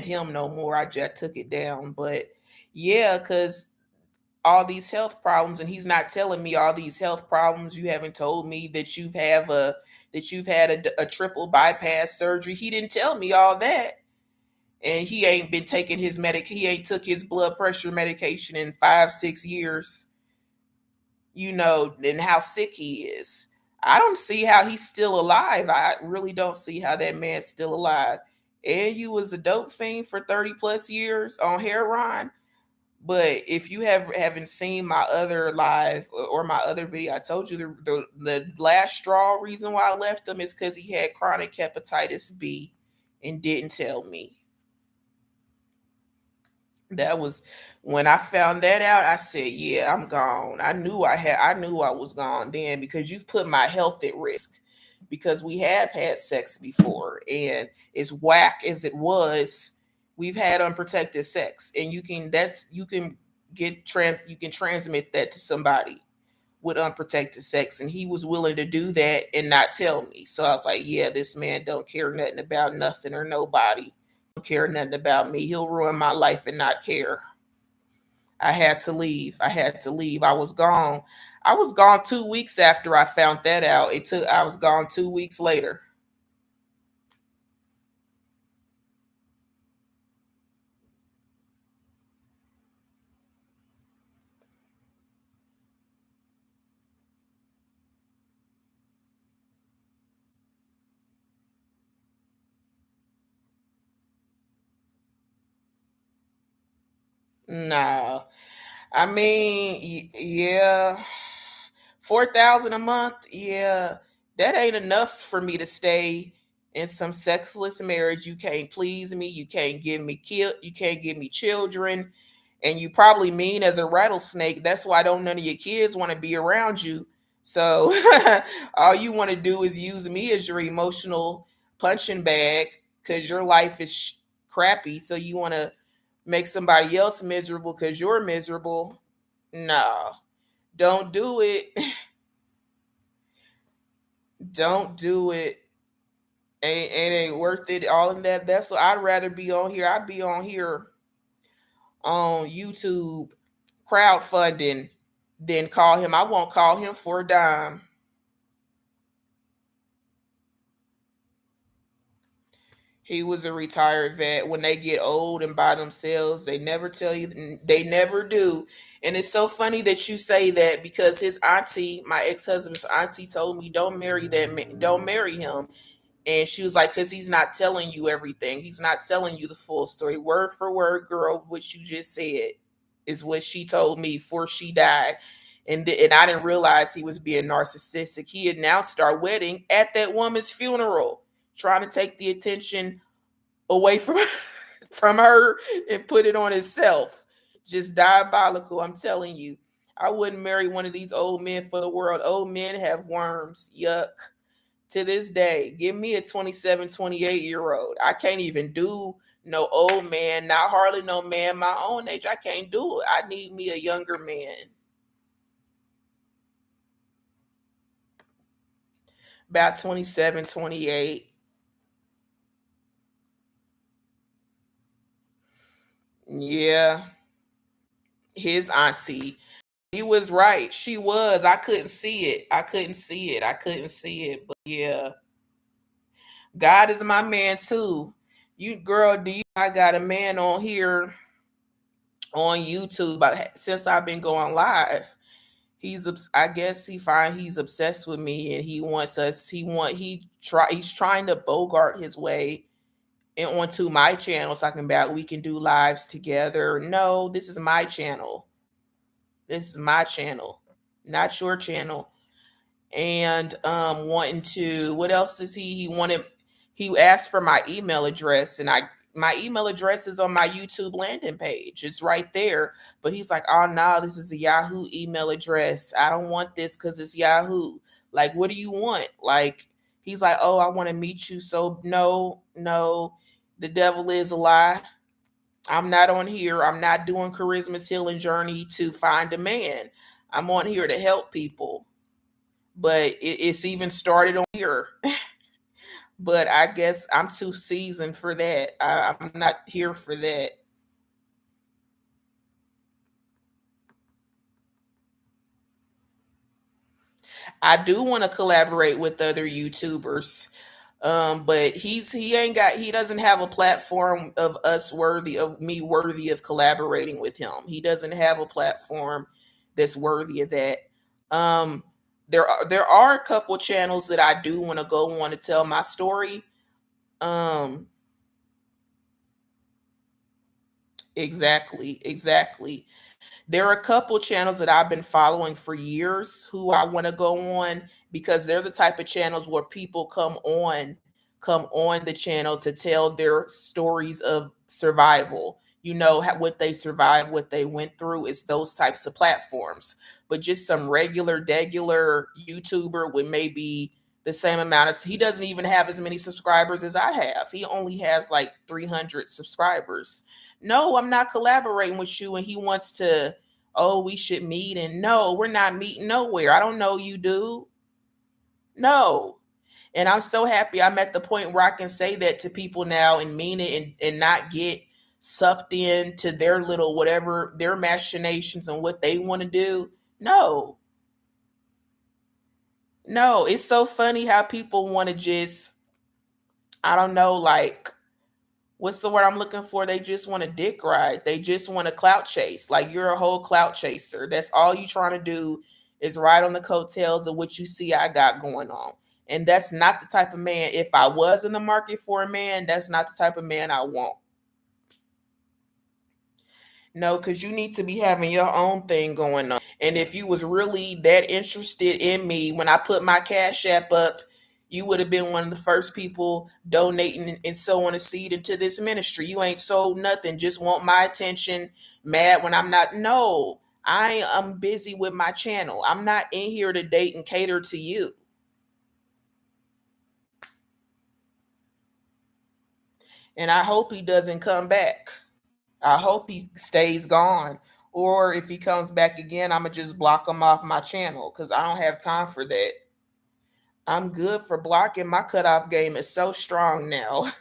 him no more. I just took it down. But yeah, because all these health problems, and he's not telling me all these health problems. You haven't told me that you've had a triple bypass surgery. He didn't tell me all that. And he ain't been taking he ain't took his blood pressure medication in 5, 6 years, and how sick he is. I don't see how he's still alive. I really don't see how that man's still alive. And you was a dope fiend for 30 plus years on heroin. But if you haven't seen my other live or my other video, I told you the last straw reason why I left him is because he had chronic hepatitis B and didn't tell me. That was when I found that out. I said, "Yeah, I'm gone." I knew I was gone then because you've put my health at risk. Because we have had sex before, and as whack as it was, we've had unprotected sex, and you can you can transmit that to somebody with unprotected sex, and he was willing to do that and not tell me. So I was like, "Yeah, this man don't care nothing about nothing or nobody. Care nothing about me. He'll ruin my life and not care." I had to leave. I had to leave. I was gone. I was gone 2 weeks after I found that out. I was gone 2 weeks later. No. I mean, yeah. 4,000 a month, yeah, that ain't enough for me to stay in some sexless marriage. You can't please me, you can't give me you can't give me children, and you probably mean as a rattlesnake. That's why don't none of your kids want to be around you. So all you want to do is use me as your emotional punching bag because your life is crappy. So you want to make somebody else miserable because you're miserable. No, don't do it. Don't do it. Ain't worth it. All in that. That's what I'd rather be on here. I'd be on here on YouTube crowdfunding than call him. I won't call him for a dime. He was a retired vet. When they get old and by themselves, they never tell you. They never do. And it's so funny that you say that because his auntie, my ex husband's auntie, told me don't marry that man. Don't marry him. And she was like, because he's not telling you everything. He's not telling you the full story. Word for word, girl, what you just said is what she told me before she died. And I didn't realize he was being narcissistic. He announced our wedding at that woman's funeral, trying to take the attention away from from her and put it on himself. Just diabolical, I'm telling you. I wouldn't marry one of these old men for the world. Old men have worms. Yuck. To this day, give me a 27, 28-year old. I can't even do no old man, not hardly no man my own age. I can't do it. I need me a younger man. About 27, 28. Yeah, his auntie. He was right. She was. I couldn't see it. I couldn't see it. I couldn't see it. But yeah, God is my man too. You girl, do you? I got a man on here on YouTube. But since I've been going live, I guess he's obsessed with me, and he wants us. He's trying to bogart his way and onto my channel, talking about we can do lives together. No, this is my channel. This is my channel, not your channel. And wanting to, what else is he asked for my email address, and my email address is on my YouTube landing page. It's right there. But he's like, oh no, this is a Yahoo email address. I don't want this because it's Yahoo. Like, what do you want? Like, he's like, oh, I want to meet you. So no, no, the devil is a lie. I'm not on here. I'm not doing Charisma's healing journey to find a man. I'm on here to help people. But it's even started on here. But I guess I'm too seasoned for that. I'm not here for that. I do want to collaborate with other YouTubers. But he doesn't have a platform of us worthy of me worthy of collaborating with him. He doesn't have a platform that's worthy of that. Um, there are a couple channels that I do want to go on to tell my story. Um, exactly. There are a couple channels that I've been following for years who I want to go on because they're the type of channels where people come on the channel to tell their stories of survival. You know what they survived, what they went through. It's those types of platforms. But just some regular YouTuber with maybe the same amount of, he doesn't even have as many subscribers as I have. He only has like 300 subscribers. No, I'm not collaborating with you. And he wants to, oh, we should meet. And no, we're not meeting nowhere. I don't know you, dude. No. And I'm so happy I'm at the point where I can say that to people now and mean it, and not get sucked into their little whatever, their machinations and what they want to do. No, no. It's so funny how people want to just, I don't know, like, what's the word I'm looking for? They just want a dick ride. They just want a clout chase. Like, you're a whole clout chaser. That's all you trying to do is ride on the coattails of what you see I got going on. And that's not the type of man. If I was in the market for a man, that's not the type of man I want. No, because you need to be having your own thing going on. And if you was really that interested in me when I put my Cash App up, you would have been one of the first people donating and sowing a seed into this ministry. You ain't sold nothing, just want my attention, mad when I'm not. No, I am busy with my channel. I'm not in here to date and cater to you. And I hope he doesn't come back. I hope he stays gone. Or if he comes back again, I'm going to just block him off my channel because I don't have time for that. I'm good for blocking. My cutoff game is so strong now.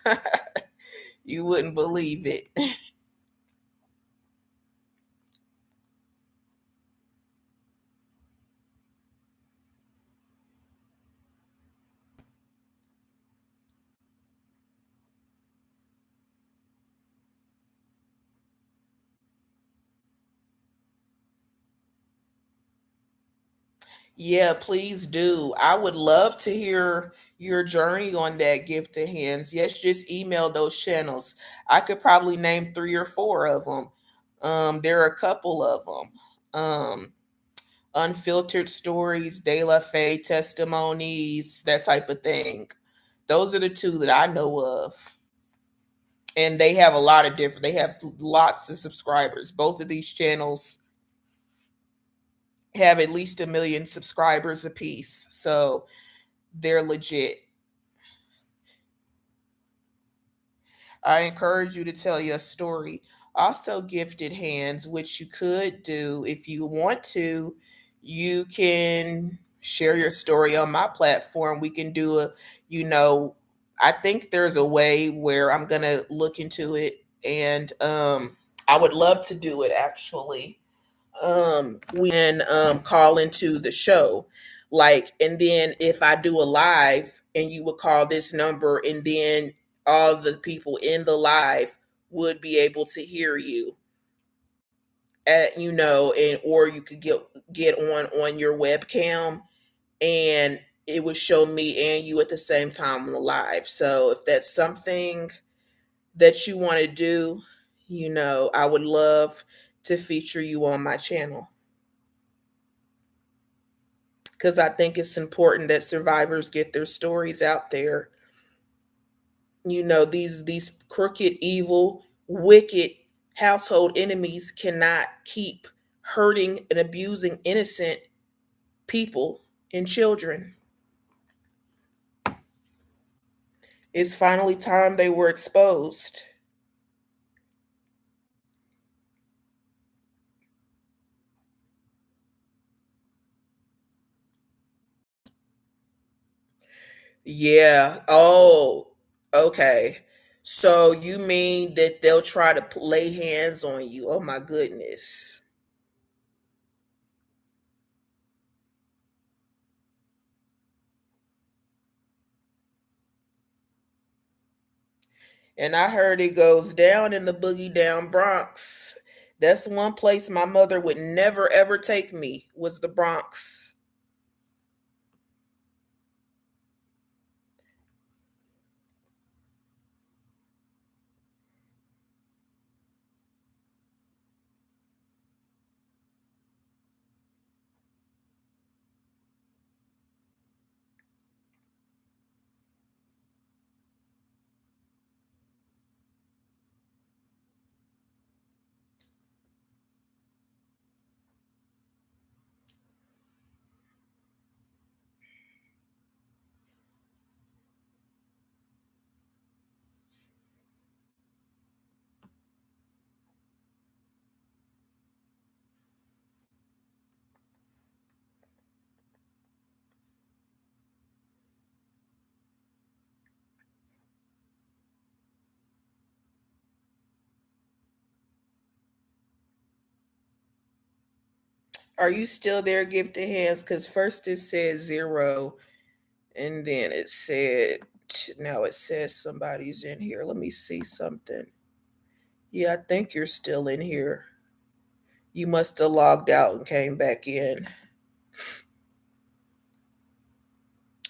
You wouldn't believe it. Yeah, please do. I would love to hear your journey on that, gift to hands. Yes, just email those channels. I could probably name three or four of them. There are a couple of them. Unfiltered stories, De La Fay testimonies, that type of thing. Those are the two that I know of. And they have a lot of different, they have lots of subscribers. Both of these channels have at least 1 million subscribers apiece. So they're legit. I encourage you to tell your story. Also, gifted hands, which you could do if you want to. You can share your story on my platform. We can do a, you know, I think there's a way where I'm gonna look into it, and I would love to do it actually. We can call into the show, like, and then if I do a live and you would call this number, and then all the people in the live would be able to hear you at, and or you could get on your webcam, and it would show me and you at the same time on the live. So if that's something that you want to do, I would love to feature you on my channel, because I think it's important that survivors get their stories out there. These crooked, evil, wicked household enemies cannot keep hurting and abusing innocent people and children. It's finally time they were exposed. Yeah. Oh, okay. So you mean that they'll try to lay hands on you? Oh my goodness. And I heard it goes down in the boogie down Bronx. That's one place my mother would never ever take me, was the Bronx. Are you still there, Gifted Hands? Because first it said zero, and then it said, now it says somebody's in here. Let me see something. Yeah, I think you're still in here. You must have logged out and came back in.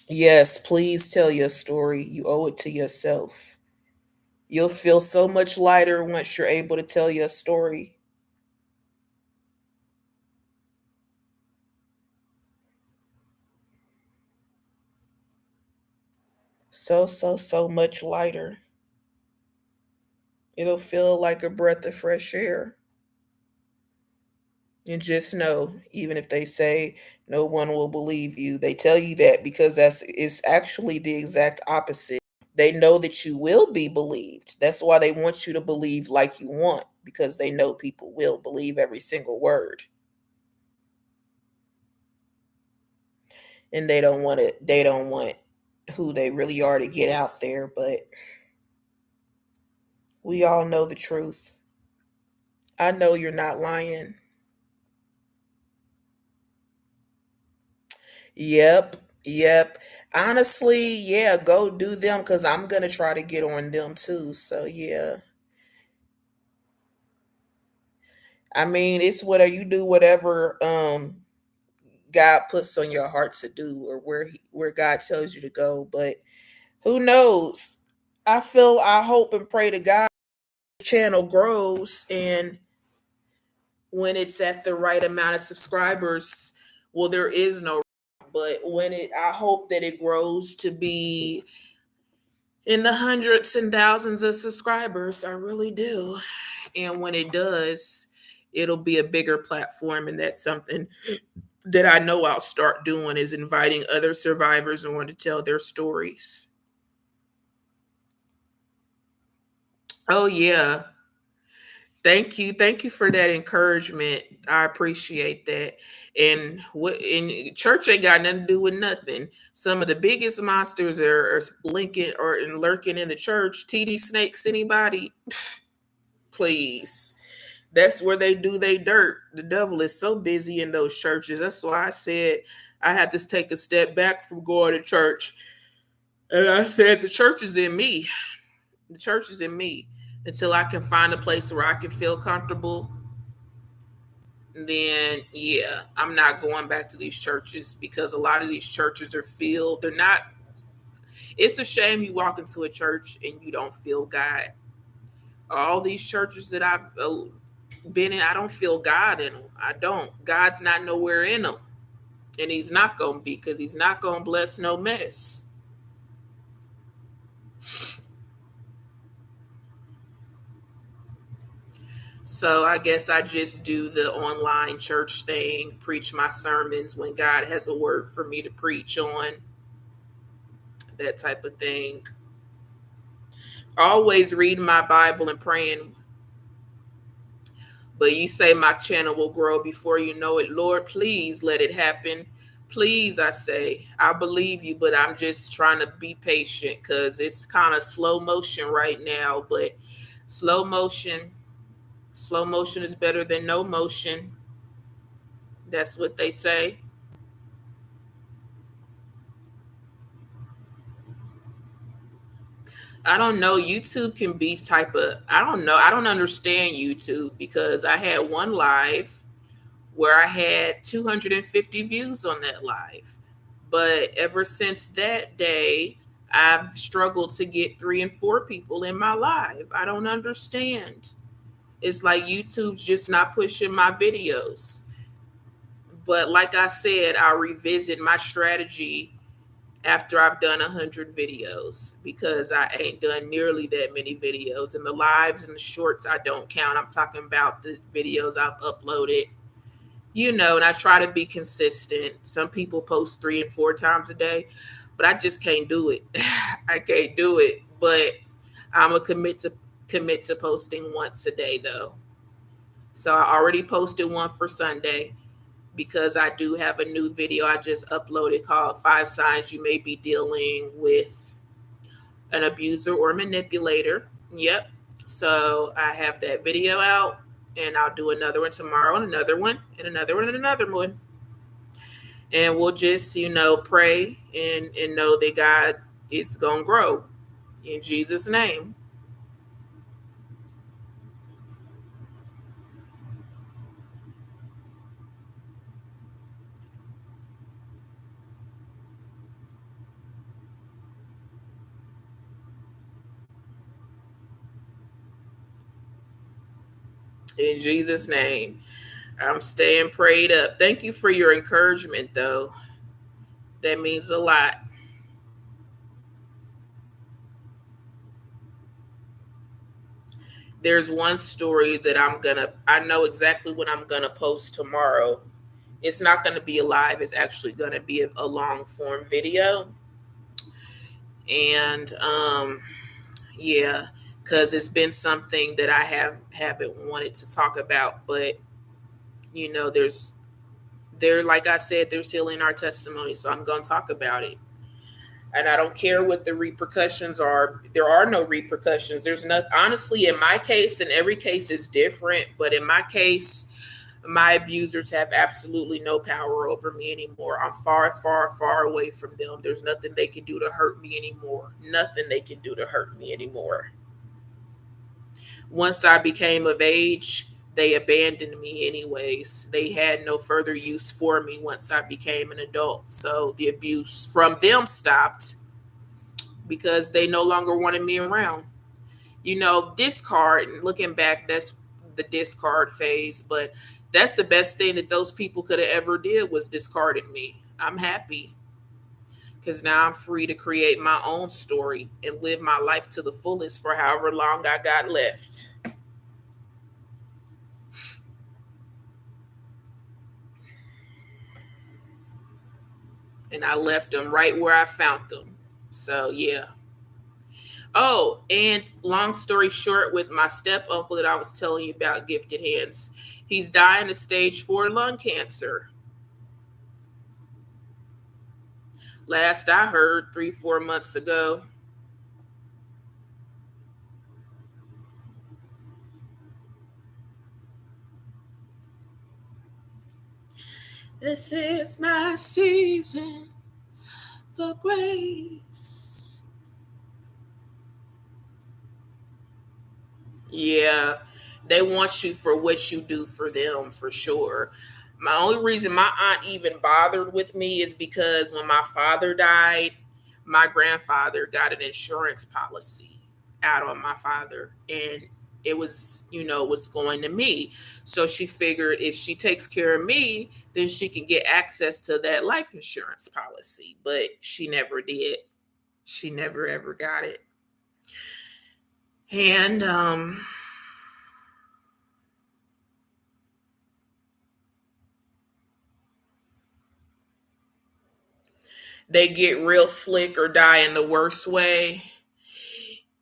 Yes, please tell your story. You owe it to yourself. You'll feel so much lighter once you're able to tell your story. So, so, so much lighter. It'll feel like a breath of fresh air. And just know, even if they say no one will believe you, they tell you that because that's it's actually the exact opposite. They know that you will be believed. That's why they want you to believe like you want, because they know people will believe every single word. And they don't want who they really are to get out there, but we all know the truth. I know you're not lying. Yep. Yep. Honestly, yeah, go do them, because I'm gonna try to get on them too. So yeah. I mean, it's whatever you do, whatever God puts on your heart to do, or where God tells you to go. But who knows? I hope and pray to God the channel grows, and when it's at the right amount of subscribers, well, there is no, but when it I hope that it grows to be in the hundreds and thousands of subscribers. I really do. And when it does, it'll be a bigger platform. And that's something that I know I'll start doing, is inviting other survivors on to tell their stories. Oh yeah. Thank you. Thank you for that encouragement. I appreciate that. And what in church ain't got nothing to do with nothing. Some of the biggest monsters are linking or lurking in the church. TD Snakes, anybody? Please. That's where they do they dirt. The devil is so busy in those churches. That's why I said I had to take a step back from going to church. And I said the church is in me. The church is in me. Until I can find a place where I can feel comfortable, then yeah, I'm not going back to these churches, because a lot of these churches are filled. They're not, it's a shame you walk into a church and you don't feel God. All these churches that I've been in, I don't feel God in them. I don't. God's not nowhere in them. And he's not going to be, because he's not going to bless no mess. So I guess I just do the online church thing, preach my sermons when God has a word for me to preach on, that type of thing. Always reading my Bible and praying. But you say my channel will grow before you know it. Lord, please let it happen. Please, I say, I believe you, but I'm just trying to be patient, because it's kind of slow motion right now. But slow motion, slow motion is better than no motion. That's what they say. I don't know. YouTube can be type of, I don't know. I don't understand YouTube, because I had one live where I had 250 views on that live. But ever since that day, I've struggled to get 3 and 4 people in my live. I don't understand. It's like YouTube's just not pushing my videos. But like I said, I'll revisit my strategy after I've done 100 videos, because I ain't done nearly that many videos. And the lives and the shorts I don't count. I'm talking about the videos I've uploaded, and I try to be consistent. Some people post 3 and 4 times a day, but I just can't do it. I can't do it. But I'm a commit to posting once a day though. So I already posted one for Sunday, because I do have a new video I just uploaded called 5 Signs You May Be Dealing with an Abuser or Manipulator. Yep. So I have that video out, and I'll do another one tomorrow, and another one, and another one, and another one. And we'll just, pray and know that God is going to grow in Jesus' name. In Jesus' name. I'm staying prayed up. Thank you for your encouragement, though. That means a lot. There's one story that I know exactly what I'm gonna post tomorrow. It's not gonna be a live, it's actually gonna be a long form video. And yeah, because it's been something that I haven't wanted to talk about, but there's there like I said, they're still in our testimony, so I'm gonna talk about it. And I don't care what the repercussions are. There are no repercussions. There's not, honestly, in my case, and every case is different, but in my case, my abusers have absolutely no power over me anymore. I'm far, far, far away from them. There's nothing they can do to hurt me anymore. Nothing they can do to hurt me anymore. Once I became of age, they abandoned me anyways. They had no further use for me once I became an adult. So the abuse from them stopped, because they no longer wanted me around. Discard, and looking back, that's the discard phase, but that's the best thing that those people could have ever did, was discarded me. I'm happy, because now I'm free to create my own story and live my life to the fullest for however long I got left. And I left them right where I found them. So, yeah. Oh, and long story short, with my step uncle that I was telling you about, Gifted Hands, he's dying of stage 4 lung cancer. Last I heard, 3, 4 months ago. This is my season for grace. Yeah, they want you for what you do for them, for sure. My only reason my aunt even bothered with me is because when my father died, my grandfather got an insurance policy out on my father, and it was, what's going to me. So she figured if she takes care of me, then she can get access to that life insurance policy. But she never did. She never ever got it. And they get real slick or die in the worst way.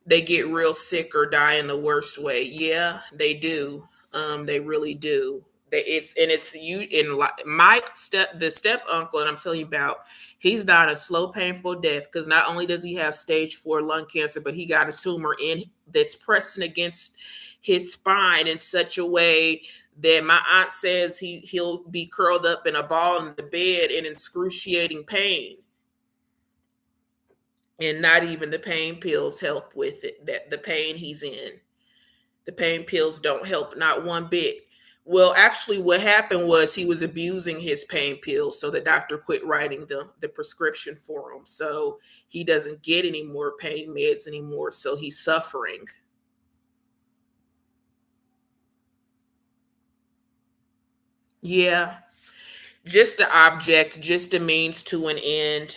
They get real sick or die in the worst way. Yeah, they do. They really do. It's you in my the step uncle, and I'm telling you about. He's died a slow, painful death because not only does he have stage 4 lung cancer, but he got a tumor in that's pressing against his spine in such a way that my aunt says he'll be curled up in a ball in the bed in excruciating pain, and not even the pain pills help with it. That the pain he's in, the pain pills don't help, not one bit. Well, actually what happened was he was abusing his pain pills, so the doctor quit writing the prescription for him, so he doesn't get any more pain meds anymore, so he's suffering. Yeah, just the object, just a means to an end,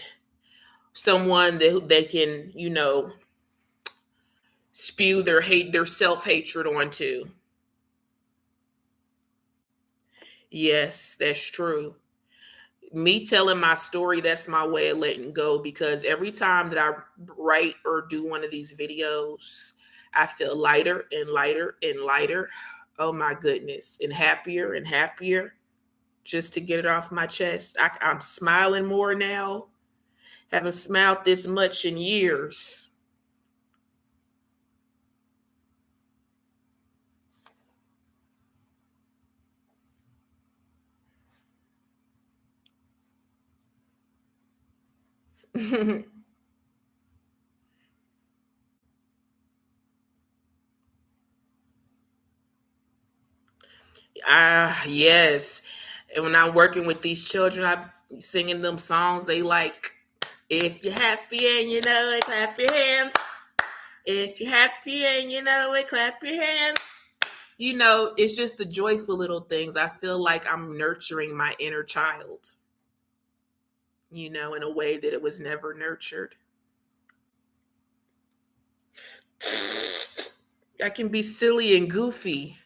someone that they can, spew their hate, their self-hatred onto. Yes, that's true. Me telling my story, that's my way of letting go, because every time that I write or do one of these videos, I feel lighter and lighter and lighter. Oh my goodness. And happier just to get it off my chest. I'm smiling more now. Haven't smiled this much in years. Yes. And when I'm working with these children, I'm singing them songs they like. If you're happy and you know it, clap your hands. If you're happy and you know it, clap your hands. It's just the joyful little things. I feel like I'm nurturing my inner child, in a way that it was never nurtured. I can be silly and goofy.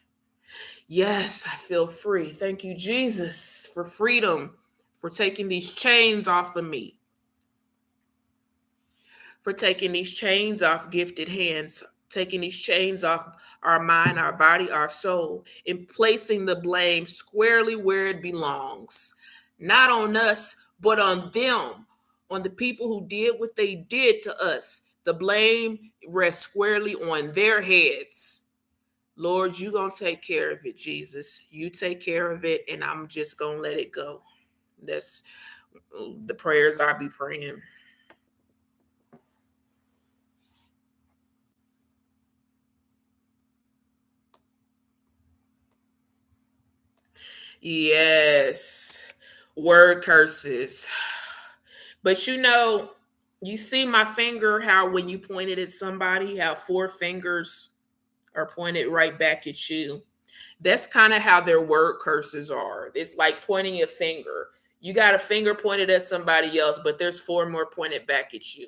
Yes, I feel free. Thank you, Jesus, for freedom, for taking these chains off of me, for taking these chains off Gifted Hands, taking these chains off our mind, our body, our soul, and placing the blame squarely where it belongs. Not on us, but on them, on the people who did what they did to us. The blame rests squarely on their heads. Lord, you going to take care of it, Jesus. You take care of it, and I'm just going to let it go. That's the prayers I be praying. Yes. Word curses. But you see my finger, how when you pointed at somebody, how 4 fingers are pointed right back at you. That's kind of how their word curses are. It's like pointing a finger. You got a finger pointed at somebody else, but there's four more pointed back at you.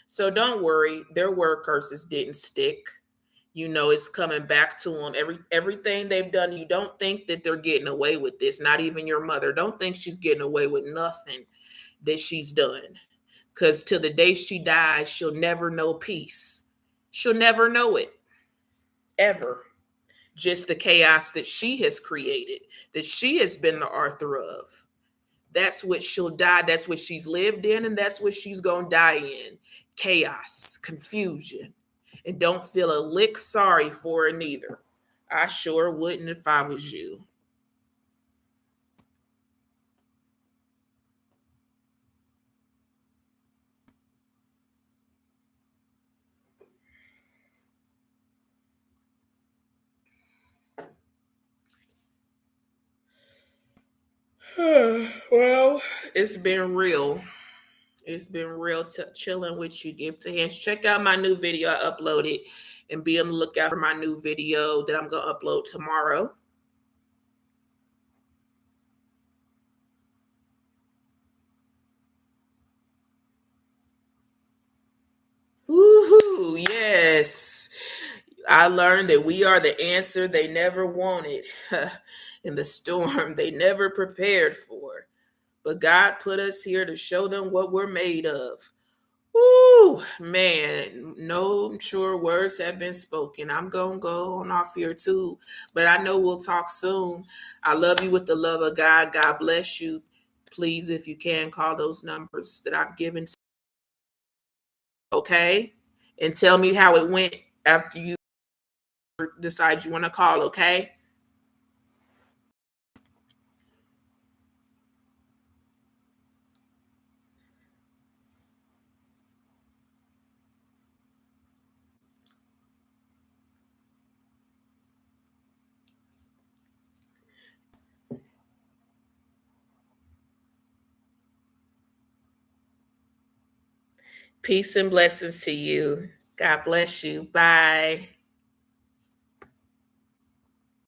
So don't worry, their word curses didn't stick. You know it's coming back to them. Everything they've done, you don't think that they're getting away with this. Not even your mother. Don't think she's getting away with nothing that she's done. Because till the day she dies, she'll never know peace. She'll never know it. Ever. Just the chaos that she has created, that she has been the author of. That's what she'll die. That's what she's lived in, and that's what she's gonna die in. Chaos, confusion. And don't feel a lick sorry for her neither. I sure wouldn't if I was you. Well, it's been real. It's been real chilling with you, Gift to Hands. Check out my new video I uploaded and be on the lookout for my new video that I'm going to upload tomorrow. Woohoo! Yes. I learned that we are the answer they never wanted in the storm they never prepared for. But God put us here to show them what we're made of. Woo, man, no sure words have been spoken. I'm going to go on off here too, but I know we'll talk soon. I love you with the love of God. God bless you. Please, if you can, call those numbers that I've given to you, okay? And tell me how it went after you decide you want to call, okay? Peace and blessings to you. God bless you. Bye.